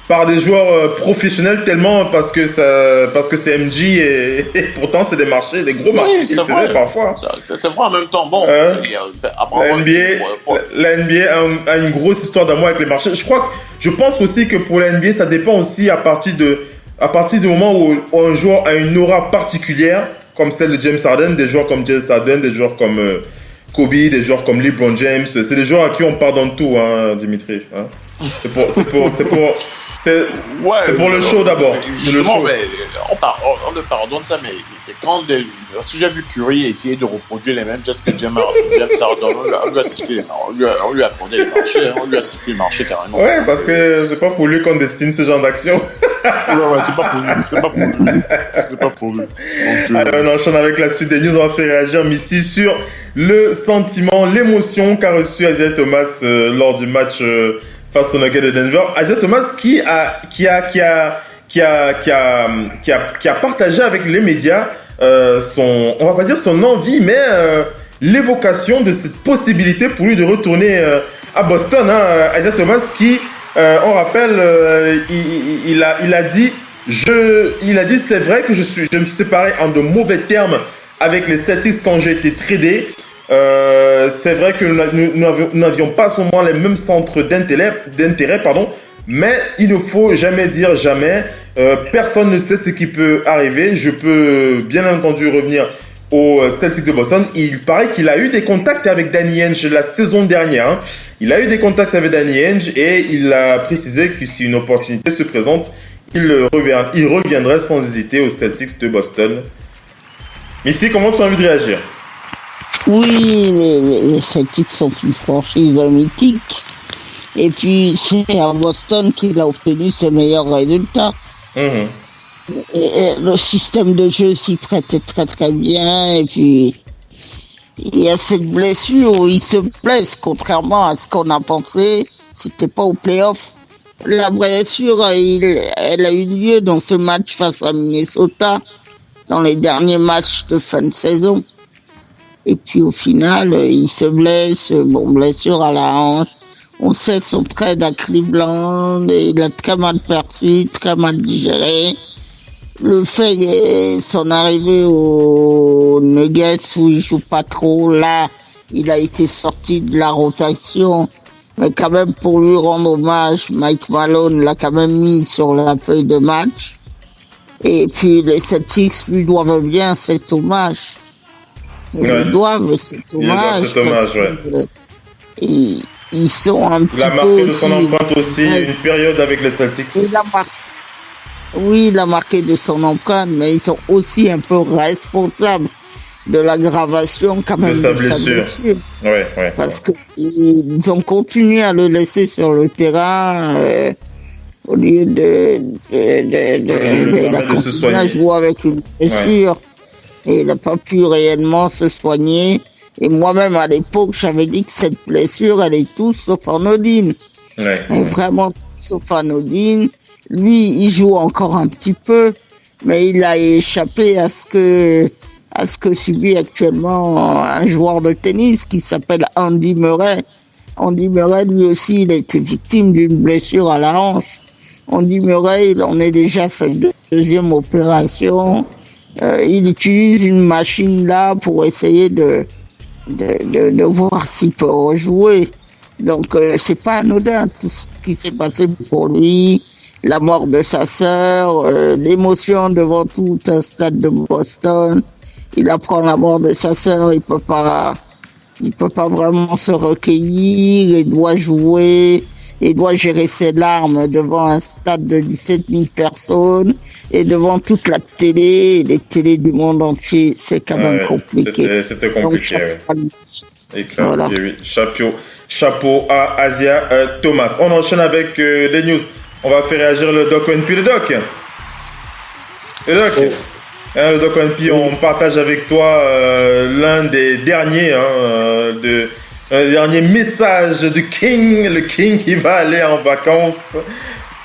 par des joueurs professionnels tellement parce que c'est MJ et pourtant c'est des marchés, des gros marchés qu'ils faisaient parfois. C'est vrai en même temps. Bon, la NBA a une grosse histoire d'amour avec les marchés. Je pense aussi que pour la NBA, ça dépend aussi à partir du moment où un joueur a une aura particulière, comme celle de James Harden, des joueurs comme James Harden, des joueurs comme Kobe, des joueurs comme LeBron James. C'est des joueurs à qui on pardonne tout, Dimitri. C'est pour le show d'abord. Justement, on le pardonne ça, mais quand si j'ai vu Curry essayer de reproduire les mêmes gestes que James Harden, on lui a sifflé, on lui a accordé les marchés, on lui a sifflé le marché carrément. Ouais, parce que c'est pas pour lui qu'on destine ce genre d'action. Ouais, c'est pas pour lui. Donc, alors, on enchaîne avec la suite des news. On va faire réagir Missy sur le sentiment, l'émotion qu'a reçu Isaiah Thomas lors du match face aux Nuggets de Denver. Isaiah Thomas qui a partagé avec les médias on va pas dire son envie, mais l'évocation de cette possibilité pour lui de retourner à Boston. Isaiah Thomas qui, on rappelle, il a dit c'est vrai que je me suis séparé en de mauvais termes avec les Celtics quand j'ai été tradé. C'est vrai que nous n'avions pas à ce moment les mêmes centres d'intérêt, mais il ne faut jamais dire jamais. Personne ne sait ce qui peut arriver. Je peux bien entendu revenir aux Celtics de Boston. Il paraît qu'il a eu des contacts avec Danny Ainge la saison dernière. Il a eu des contacts avec Danny Ainge et il a précisé que si une opportunité se présente, il reviendrait sans hésiter aux Celtics de Boston. Missy, comment tu as envie de réagir ? Oui, les Celtics sont une franchise mythique. Et puis, c'est à Boston qu'il a obtenu ses meilleurs résultats. Et le système de jeu s'y prêtait très très bien. Et puis, il y a cette blessure où il se blesse, contrairement à ce qu'on a pensé. C'était pas au play-off. La blessure, elle a eu lieu dans ce match face à Minnesota, dans les derniers matchs de fin de saison. Et puis au final, il se blesse, blessure à la hanche. On sait son trade à Cleveland, il a très mal perçu, très mal digéré. Le fait son arrivée aux Nuggets où il joue pas trop, là, il a été sorti de la rotation. Mais quand même, pour lui rendre hommage, Mike Malone l'a quand même mis sur la feuille de match. Et puis les Celtics lui doivent bien cet hommage. Ils doivent cet hommage. Ils sont un petit peu. Il a marqué de son empreinte aussi une période avec les Celtics. Oui, il a marqué de son empreinte, mais ils sont aussi un peu responsables de l'aggravation quand même de sa blessure. Parce qu'ils ont continué à le laisser sur le terrain au lieu de continuer à jouer avec une blessure. Et il n'a pas pu réellement se soigner. Et moi-même, à l'époque, j'avais dit que cette blessure, elle est tout sauf anodine. Ouais. Vraiment sauf anodine. Lui, il joue encore un petit peu, mais il a échappé à ce que subit actuellement un joueur de tennis qui s'appelle Andy Murray. Andy Murray, lui aussi, il a été victime d'une blessure à la hanche. Andy Murray, il en est déjà à sa deuxième opération. Il utilise une machine là pour essayer de voir s'il peut rejouer. Donc, c'est pas anodin tout ce qui s'est passé pour lui. La mort de sa sœur, l'émotion devant tout un stade de Boston. Il apprend la mort de sa sœur, il peut pas vraiment se recueillir, il doit jouer, il doit gérer ses larmes devant un stade de 17 000 personnes et devant toute la télé, les télés du monde entier, c'est quand même compliqué. C'était compliqué, donc, oui. Voilà. Oui. Chapeau à Asia Thomas. On enchaîne avec les news. On va faire réagir le Doc ONP. Le Doc, le Doc ONP, on partage avec toi l'un des derniers messages du King. Le King qui va aller en vacances.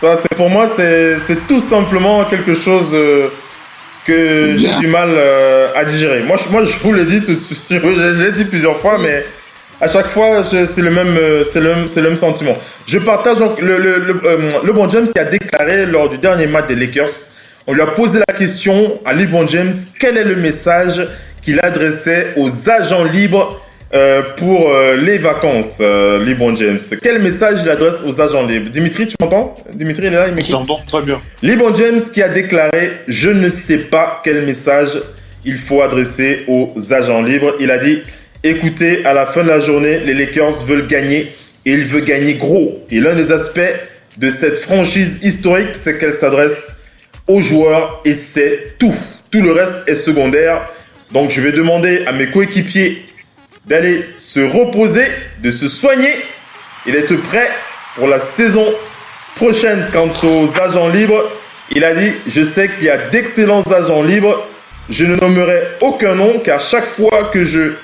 Ça, pour moi, c'est tout simplement quelque chose que j'ai du mal à digérer. Moi, je vous l'ai dit, je l'ai dit plusieurs fois, mais à chaque fois, c'est le même sentiment. Je partage donc LeBron James qui a déclaré lors du dernier match des Lakers. On lui a posé la question à LeBron James, quel est le message qu'il adressait aux agents libres pour les vacances, LeBron James. Quel message il adresse aux agents libres? Dimitri, tu m'entends? Dimitri, il est là, il m'écoute. J'entends très bien. LeBron James qui a déclaré, je ne sais pas quel message il faut adresser aux agents libres. Il a dit, écoutez, à la fin de la journée, les Lakers veulent gagner et ils veulent gagner gros. Et l'un des aspects de cette franchise historique, c'est qu'elle s'adresse aux joueurs et c'est tout. Tout le reste est secondaire. Donc je vais demander à mes coéquipiers d'aller se reposer, de se soigner et d'être prêts pour la saison prochaine. Quant aux agents libres, il a dit, je sais qu'il y a d'excellents agents libres. Je ne nommerai aucun nom car chaque fois que je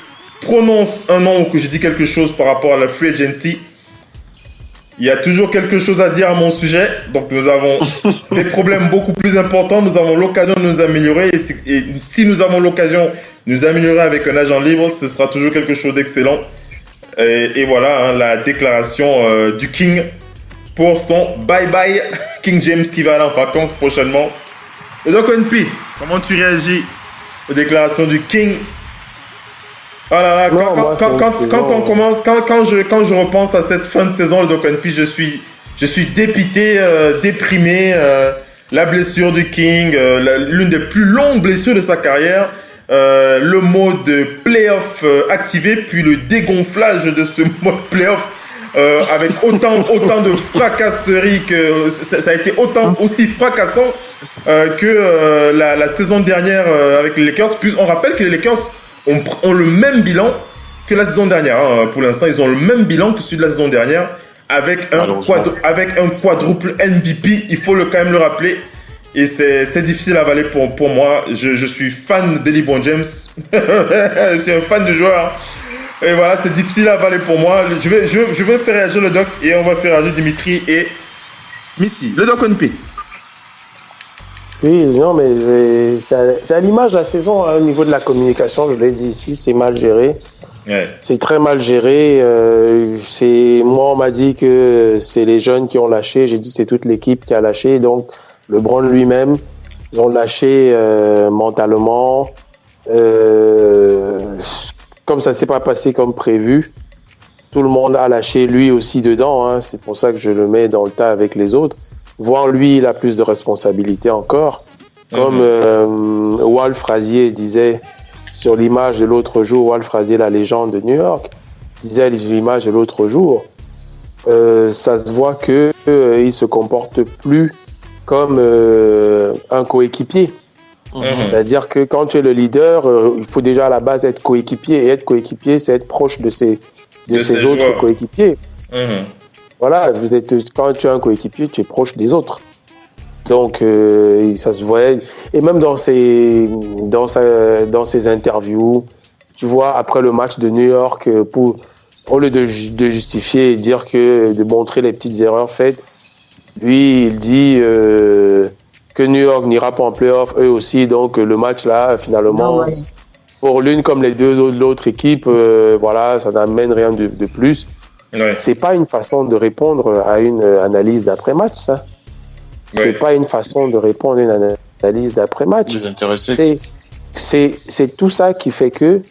prononce un nom ou que je dis quelque chose par rapport à la free agency, il y a toujours quelque chose à dire à mon sujet. Donc nous avons des problèmes beaucoup plus importants. Nous avons l'occasion de nous améliorer. Et si nous avons l'occasion de nous améliorer avec un agent libre, ce sera toujours quelque chose d'excellent. Et voilà la déclaration du King pour son bye-bye King James qui va aller en vacances prochainement. Et donc ONP, comment tu réagis aux déclarations du King? Ah là là, quand je repense à cette fin de saison, le Doc ONP, je suis dépité, déprimé. La blessure du King, l'une des plus longues blessures de sa carrière, le mode playoff activé, puis le dégonflage de ce mode playoff avec autant de fracasseries que ça a été aussi fracassant que la saison dernière avec les Lakers. Puis on rappelle que les Lakers ont le même bilan que la saison dernière. Pour l'instant, ils ont le même bilan que celui de la saison dernière avec un quadruple MVP. Il faut quand même le rappeler. Et c'est difficile à avaler pour moi. Je suis fan de LeBron James. Je suis un fan du joueur. Et voilà, c'est difficile à avaler pour moi. Je vais faire réagir le Doc et on va faire réagir Dimitri et Missy. Le Doc ONP. Oui, non, mais c'est à l'image de la saison, au niveau de la communication, je l'ai dit ici, c'est mal géré. Ouais. C'est très mal géré. Moi, on m'a dit que c'est les jeunes qui ont lâché. J'ai dit c'est toute l'équipe qui a lâché. Donc, LeBron lui-même, ils ont lâché mentalement. Comme ça s'est pas passé comme prévu, tout le monde a lâché lui aussi dedans. C'est pour ça que je le mets dans le tas avec les autres. Voire lui, il a plus de responsabilités encore. Comme Walt Frazier disait sur l'image de l'autre jour, Walt Frazier, la légende de New York, disait l'image de l'autre jour, ça se voit que il se comporte plus comme un coéquipier. C'est-à-dire que quand tu es le leader, il faut déjà à la base être coéquipier. Et être coéquipier, c'est être proche de ses autres coéquipiers. Voilà, quand tu es un coéquipier, tu es proche des autres. Donc, ça se voyait. Et même dans ses interviews, tu vois, après le match de New York, au lieu de justifier et dire de montrer les petites erreurs faites, lui, il dit que New York n'ira pas en playoff, eux aussi. Donc, le match là, finalement, pour l'une comme les deux autres équipes, voilà, ça n'amène rien de plus. Ouais. C'est pas une façon de répondre à une analyse d'après-match, ça. Ouais. C'est pas une façon de répondre à une analyse d'après-match. Désintéressé. C'est tout ça qui fait que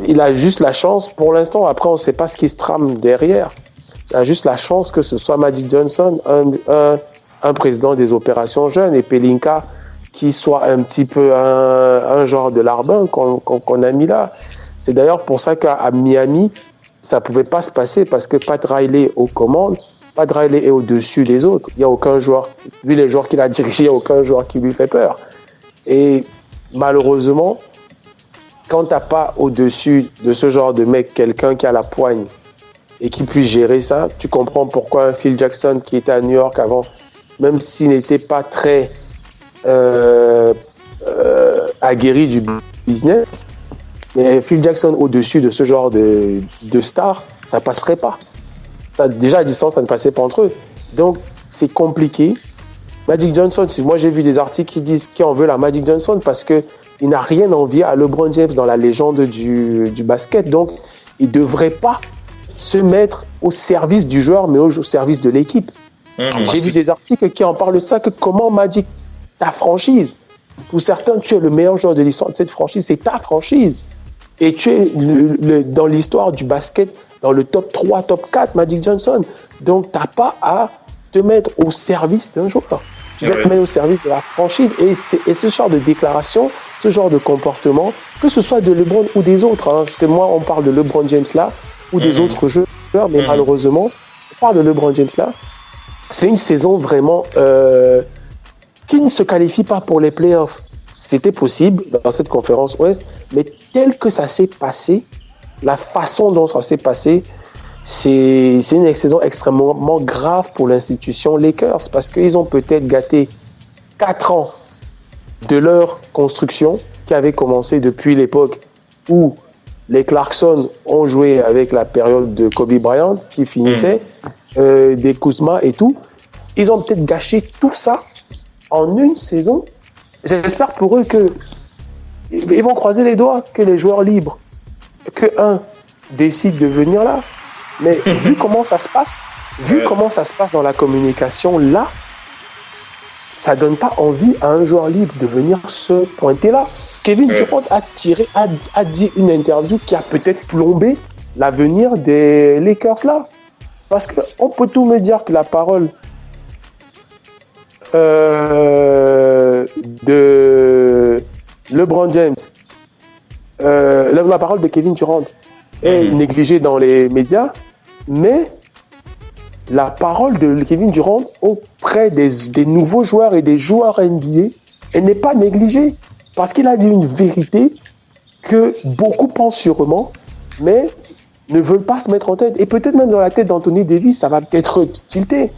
il a juste la chance, pour l'instant, après on sait pas ce qui se trame derrière. Il a juste la chance que ce soit Magic Johnson, un président des opérations jeunes, et Pelinka qui soit un petit peu un genre de larbin qu'on a mis là. C'est d'ailleurs pour ça qu'à Miami, ça pouvait pas se passer parce que Pat Riley aux commandes, Pat Riley est au-dessus des autres. Il y a aucun joueur, vu les joueurs qu'il a dirigés, il n'y a aucun joueur qui lui fait peur. Et malheureusement, quand t'as pas au-dessus de ce genre de mec quelqu'un qui a la poigne et qui puisse gérer ça, tu comprends pourquoi un Phil Jackson qui était à New York avant, même s'il n'était pas très aguerri du business, mais Phil Jackson au-dessus de ce genre de star, ça passerait pas. Ça, déjà à distance, ça ne passait pas entre eux. Donc c'est compliqué. Magic Johnson, moi j'ai vu des articles qui disent qui en veut la Magic Johnson parce que il n'a rien envié à LeBron James dans la légende du basket. Donc il devrait pas se mettre au service du joueur, mais au service de l'équipe. J'ai vu des articles qui en parlent de ça, que comment Magic, ta franchise, pour certains, tu es le meilleur joueur de l'histoire de cette franchise, c'est ta franchise. Et tu es dans l'histoire du basket, dans le top 3, top 4, Magic Johnson. Donc, tu n'as pas à te mettre au service d'un joueur. Tu dois te mettre au service de la franchise. Et ce genre de déclaration, ce genre de comportement, que ce soit de LeBron ou des autres, hein, parce que moi, on parle de LeBron James là, ou des autres joueurs, mais malheureusement, on parle de LeBron James là. C'est une saison vraiment qui ne se qualifie pas pour les playoffs. C'était possible dans cette conférence Ouest, mais tel que ça s'est passé, la façon dont ça s'est passé, c'est une saison extrêmement grave pour l'institution Lakers parce qu'ils ont peut-être gâté 4 ans de leur construction qui avait commencé depuis l'époque où les Clarkson ont joué avec la période de Kobe Bryant qui finissait, des Kuzma et tout. Ils ont peut-être gâché tout ça en une saison. J'espère pour eux ils vont croiser les doigts que les joueurs libres, que un décide de venir là. Mais vu comment ça se passe, comment ça se passe dans la communication là, ça donne pas envie à un joueur libre de venir se pointer là. Kevin Durant a dit une interview qui a peut-être plombé l'avenir des Lakers là. Parce qu'on peut tout me dire que la parole de LeBron James, la parole de Kevin Durant est négligée dans les médias, mais la parole de Kevin Durant auprès des nouveaux joueurs et des joueurs NBA, elle n'est pas négligée parce qu'il a dit une vérité que beaucoup pensent sûrement, mais ne veulent pas se mettre en tête. Et peut-être même dans la tête d'Anthony Davis, ça va peut-être tilter.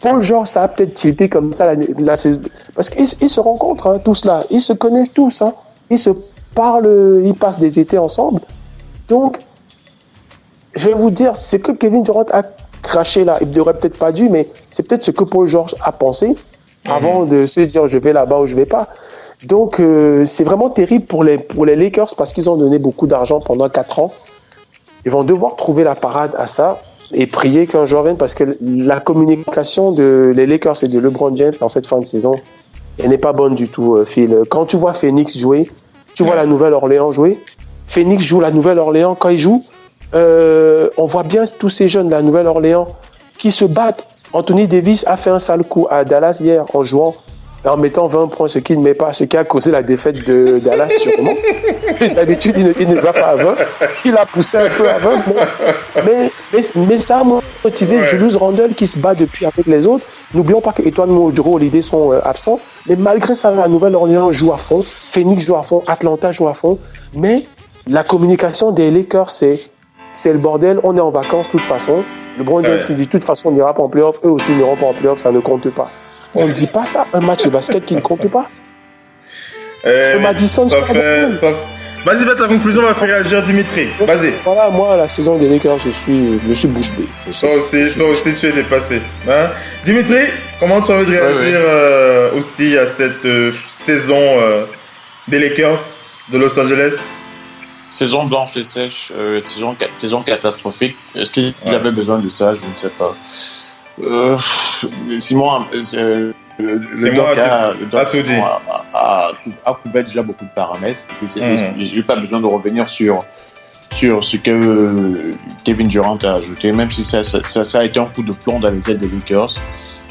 Paul George, ça a peut-être tilté comme ça la saison. Parce qu'ils se rencontrent, hein, tous là. Ils se connaissent tous. Hein. Ils se parlent, ils passent des étés ensemble. Donc, je vais vous dire, ce que Kevin Durant a craché là, il n'aurait peut-être pas dû, mais c'est peut-être ce que Paul George a pensé avant de se dire je vais là-bas ou je vais pas. Donc, c'est vraiment terrible pour les Lakers parce qu'ils ont donné beaucoup d'argent pendant 4 ans. Ils vont devoir trouver la parade à ça et prier qu'un joueur vienne parce que la communication des Lakers et de LeBron James dans cette fin de saison, elle n'est pas bonne du tout, Phil. Quand tu vois Phoenix jouer, tu vois la Nouvelle-Orléans jouer. Phoenix joue la Nouvelle-Orléans. Quand ils jouent, on voit bien tous ces jeunes de la Nouvelle-Orléans qui se battent. Anthony Davis a fait un sale coup à Dallas hier en jouant, en mettant 20 points, ce qui a causé la défaite de Dallas sûrement. D'habitude, il ne va pas à 20. Il a poussé un peu à 20. Mais ça a motivé Julius Randle qui se bat depuis avec les autres. N'oublions pas qu'Etoile Modro, les dés sont absents. Mais malgré ça, la Nouvelle-Orléans joue à fond. Phoenix joue à fond. Atlanta joue à fond. Mais la communication des Lakers, c'est c'est le bordel, on est en vacances de toute façon. LeBron James qui dit de toute façon on n'ira pas en playoff, eux aussi n'iront pas en playoff, ça ne compte pas. On ne dit pas ça, un match de basket qui ne compte pas. Madison, Vas-y, fais ta conclusion, on va faire réagir Dimitri. Vas-y. Voilà, moi, la saison des Lakers, je suis bouche bée. Toi aussi, tu es dépassé. Hein? Dimitri, comment tu as envie de réagir aussi à cette saison des Lakers de Los Angeles? Saison blanche et sèche, saison catastrophique. Est-ce qu'ils avaient besoin de ça? Je ne sais pas. Simon, le doc a couvert déjà beaucoup de paramètres. Je n'ai pas besoin de revenir sur ce que Kevin Durant a ajouté, même si ça a été un coup de plomb dans les ailes des Lakers,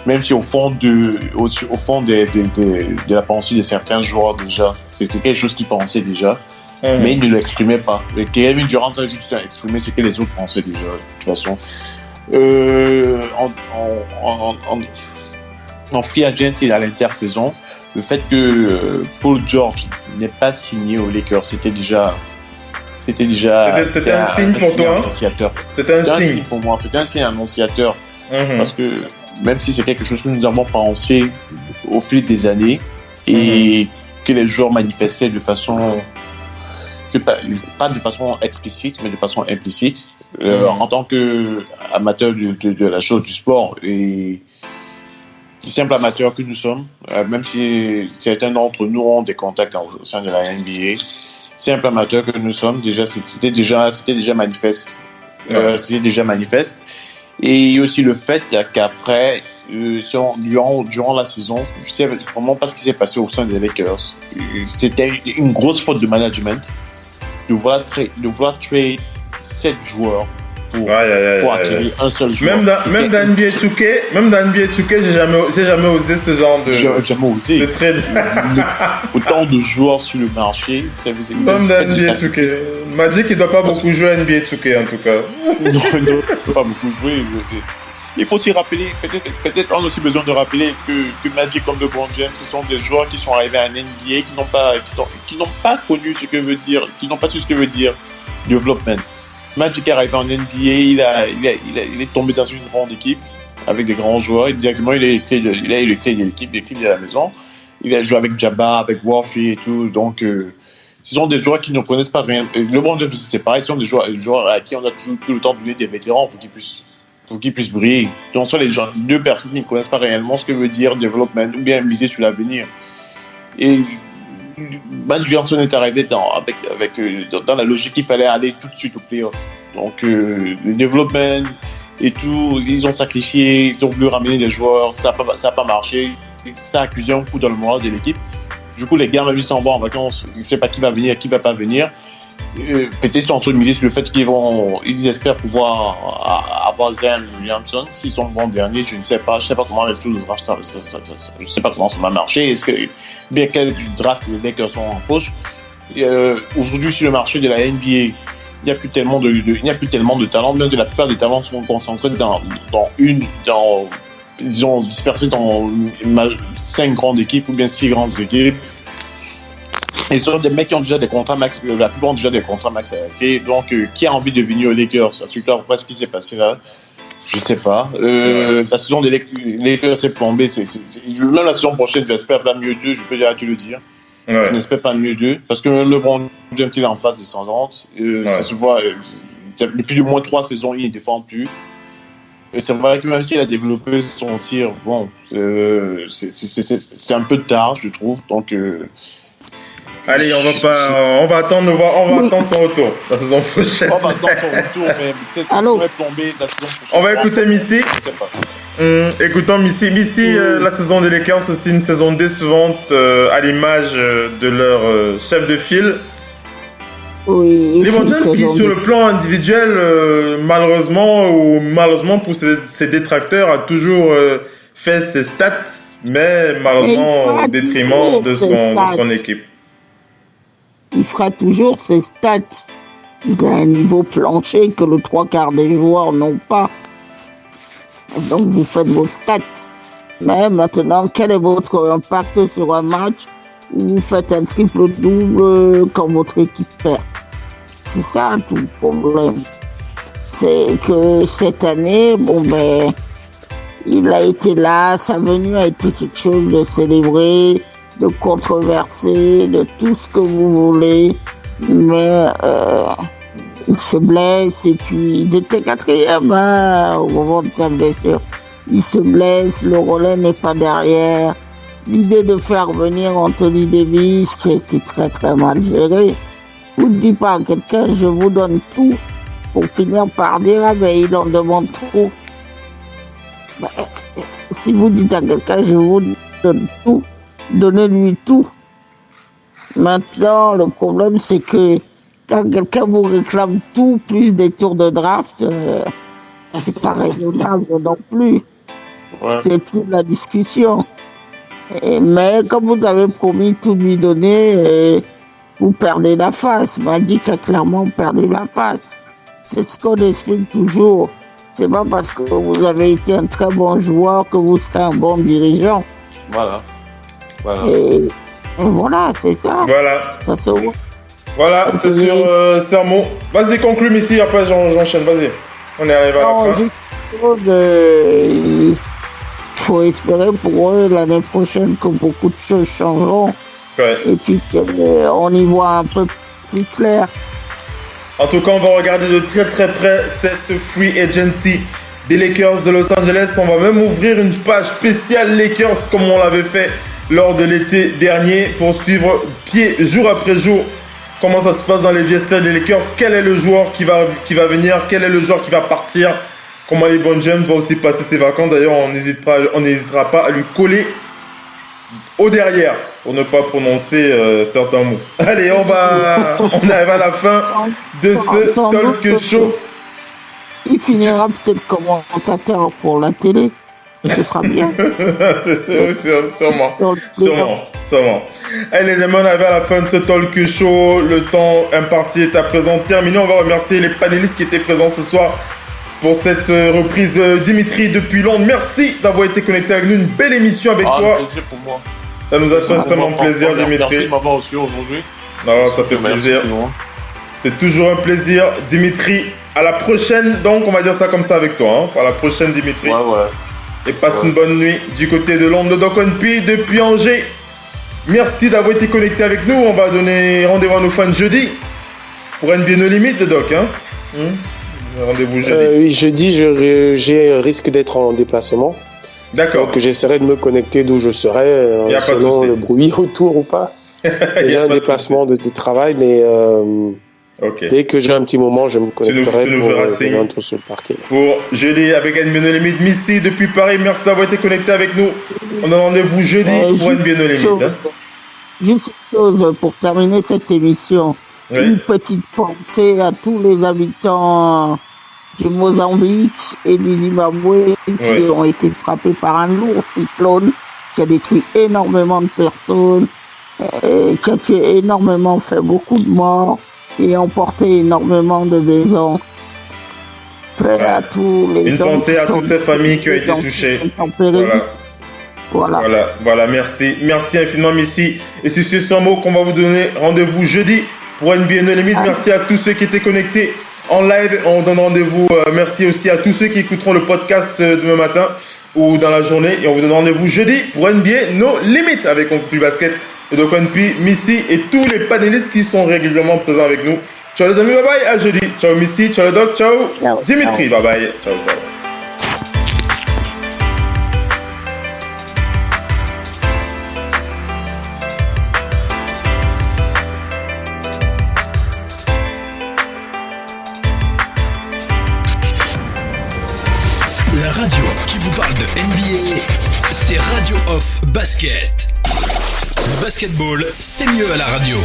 même si au fond de la pensée de certains joueurs déjà, c'était quelque chose qu'ils pensaient déjà, mais ils ne l'exprimaient pas. Et Kevin Durant a juste exprimé ce que les autres pensaient déjà, de toute façon. En free agency à l'intersaison, le fait que Paul George n'ait pas signé aux Lakers, c'était un signe pour toi. C'était un signe pour moi. C'était un signe annonciateur parce que même si c'est quelque chose que nous avons pensé au fil des années et que les joueurs manifestaient de façon pas de façon explicite, mais de façon implicite, en tant qu'amateur de la chose du sport et simple amateur que nous sommes, même si certains d'entre nous ont des contacts au sein de la NBA, simple amateur que nous sommes, c'était déjà manifeste. C'était déjà manifeste. Et il y a aussi le fait qu'après, durant la saison, je sais vraiment pas ce qui s'est passé au sein des Lakers. C'était une grosse faute de management de vouloir trade 7 joueurs pour acquérir un seul joueur. Même dans NBA 2K, j'ai jamais osé ce genre de jamais osé. De trade. Autant de joueurs sur le marché. Même dans NBA 2K. Magic, il doit pas beaucoup jouer à NBA 2K en tout cas. Non, il ne doit pas beaucoup jouer. Il faut aussi rappeler, peut-être on a aussi besoin de rappeler que Magic comme LeBron James, ce sont des joueurs qui sont arrivés à NBA qui n'ont pas connu ce que veut dire, qui n'ont pas su ce que veut dire development. Magic est arrivé en NBA, il est tombé dans une grande équipe avec des grands joueurs. Et directement, il a été de l'équipe de la maison. Il a joué avec Jabba, avec Worthy et tout. Donc, ce sont des joueurs qui ne connaissent pas rien. LeBron James, c'est pareil. Ce sont des joueurs à qui on a toujours pris le temps de donner des vétérans pour qu'ils puissent briller. Donc, ce sont les deux personnes qui ne connaissent pas réellement ce que veut dire development ou bien miser sur l'avenir. Et Magic Johnson est arrivé dans la logique qu'il fallait aller tout de suite au playoff. Donc le développement et tout, ils ont sacrifié, ils ont voulu ramener des joueurs, ça n'a pas marché, ça a accusé un coup dans le moral de l'équipe. Du coup, les gars, même s'ils s'en vont en vacances, ils ne savent pas qui va venir, qui ne va pas venir. Peut-être ils sont en train de miser sur le fait qu'ils espèrent pouvoir avoir Zion Williamson. S'ils sont bons derniers, je ne sais pas comment les tours de draft, je ne sais pas comment ça va marcher. Est-ce que bien quel draft les Lakers sont en poche? Aujourd'hui, sur le marché de la NBA, il n'y a plus tellement de talents. Bien que la plupart des talents sont concentrés disons dispersés dans 5 grandes équipes ou bien 6 grandes équipes. Et ce sont des mecs qui ont déjà des contrats max, la plupart ont déjà des contrats max arrêtés. Donc, qui a envie de venir aux Lakers? Ensuite, après ce qui s'est passé là, je sais pas. La saison des Lakers s'est plombée. Même la saison prochaine, j'espère pas mieux d'eux, je peux déjà te le dire. Ouais. Je n'espère pas mieux d'eux. Parce que même LeBron James, il est en phase descendante. Ça se voit, depuis au moins 3 saisons, il ne défend plus. Et c'est vrai que même s'il a développé son tir, bon, c'est un peu tard, je trouve. Donc, allez, on va attendre son retour la saison prochaine. On va attendre son retour, mais cette saison est plombée la saison prochaine. On va écouter Missy. Je sais pas. Écoutons Missy. La saison des Lakers, aussi une saison décevante à l'image de leur chef de file. Oui. LeBron James qui, sur le plan individuel, malheureusement pour ses détracteurs, a toujours fait ses stats, mais malheureusement au détriment de son équipe. Il fera toujours ses stats. Il a un niveau plancher que le 3/4 des joueurs n'ont pas. Donc vous faites vos stats. Mais maintenant, quel est votre impact sur un match où vous faites un triple-double quand votre équipe perd? C'est ça tout le problème. c'est que cette année, bon ben, il a été là, sa venue a été quelque chose de célébré, de controversé, de tout ce que vous voulez, mais il se blesse et puis il était quatrième au moment de sa blessure. Il se blesse, le relais n'est pas derrière. L'idée de faire venir Anthony Davis, qui a été très très mal géré, vous ne dites pas à quelqu'un je vous donne tout pour finir par dire ah ben il en demande trop. Ben, si vous dites à quelqu'un je vous donne tout, donnez-lui tout. Maintenant le problème c'est que quand quelqu'un vous réclame tout plus des tours de draft, c'est pas raisonnable non plus. Ouais. C'est plus de la discussion. Mais comme vous avez promis tout lui donner, vous perdez la face. Magic a clairement perdu la face. C'est ce qu'on explique toujours. C'est pas parce que vous avez été un très bon joueur que vous serez un bon dirigeant. Voilà. Et voilà, c'est ça. Voilà. Ça se voit. Voilà, c'est sur Sermon. Vas-y, conclue ici, après j'enchaîne. Vas-y. On est arrivé à la fin. Il faut espérer pour eux l'année prochaine que beaucoup de choses changeront. Ouais. Et puis qu'on y voit un peu plus clair. En tout cas, on va regarder de très très près cette free agency des Lakers de Los Angeles. On va même ouvrir une page spéciale Lakers comme on l'avait fait lors de l'été dernier pour suivre jour après jour comment ça se passe dans les vestiaires des Lakers. Quel est le joueur qui va venir, quel est le joueur qui va partir, comment LeBron James va aussi passer ses vacances. D'ailleurs, on n'hésitera pas à lui coller au derrière pour ne pas prononcer certains mots. Allez, on arrive à la fin de ce talk show. Il finira peut-être commentateur pour la télé. Ce sera bien. C'est sûrement. Allez les amis, on arrive à la fin de ce talk show. Le temps imparti est à présent terminé. On va remercier les panélistes qui étaient présents ce soir pour cette reprise. Dimitri depuis Londres, merci d'avoir été connecté avec nous. Une belle émission avec toi. Un plaisir pour moi. Ça nous a fait extrêmement plaisir, Dimitri. Merci de m'avoir reçu aujourd'hui. Non, ça fait plaisir. C'est toujours un plaisir, Dimitri. À la prochaine, donc on va dire ça comme ça avec toi. À la prochaine, Dimitri. Ouais. Et passe une bonne nuit du côté de Londres, de Doc P depuis Angers. Merci d'avoir été connecté avec nous. On va donner rendez-vous à nos fans jeudi pour NBA No Limit, Doc. Rendez-vous jeudi. Oui, jeudi, j'ai risque d'être en déplacement. D'accord. Donc j'essaierai de me connecter d'où je serai, selon le bruit autour ou pas. J'ai un déplacement de travail, mais dès que j'ai un petit moment, je me connecterai pour rentrer sur le parquet. Pour jeudi avec NBA No Limit, Missy depuis Paris, merci d'avoir été connecté avec nous. On a rendez-vous jeudi pour NBA No Limit. Juste une chose pour terminer cette émission. Oui. Une petite pensée à tous les habitants du Mozambique et du Zimbabwe qui ont été frappés par un lourd cyclone qui a détruit énormément de personnes, qui a tué énormément, fait beaucoup de morts et emporté énormément de maisons. À tous les une pensée à toutes ces familles qui ont été touchées. Voilà, merci infiniment Missy. Et c'est sur ce mot qu'on va vous donner rendez-vous jeudi pour NBA No Limit. Merci à tous ceux qui étaient connectés en live. On donne rendez-vous. Merci aussi à tous ceux qui écouteront le podcast demain matin ou dans la journée. Et on vous donne rendez-vous jeudi pour NBA No Limit avec Oncle Basket, Doc P, Missy et tous les panélistes qui sont régulièrement présents avec nous. Ciao les amis, bye bye, à jeudi. Ciao Missy, ciao le Doc, ciao Dimitri, bye bye, ciao. La radio qui vous parle de NBA, c'est Radio Off Basket. Le basketball, c'est mieux à la radio.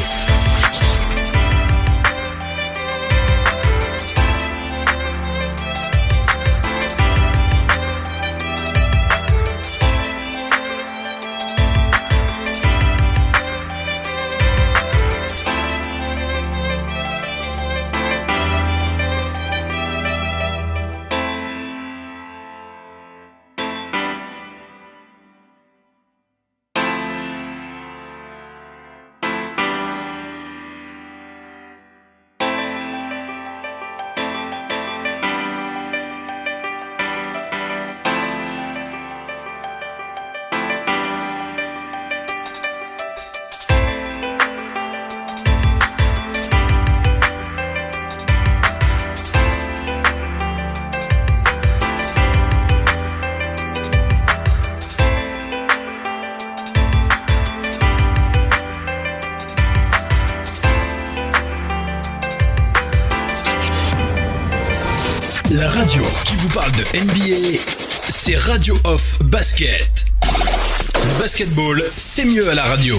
radio qui vous parle de NBA, c'est Radio Off Basket. Le basketball, c'est mieux à la radio.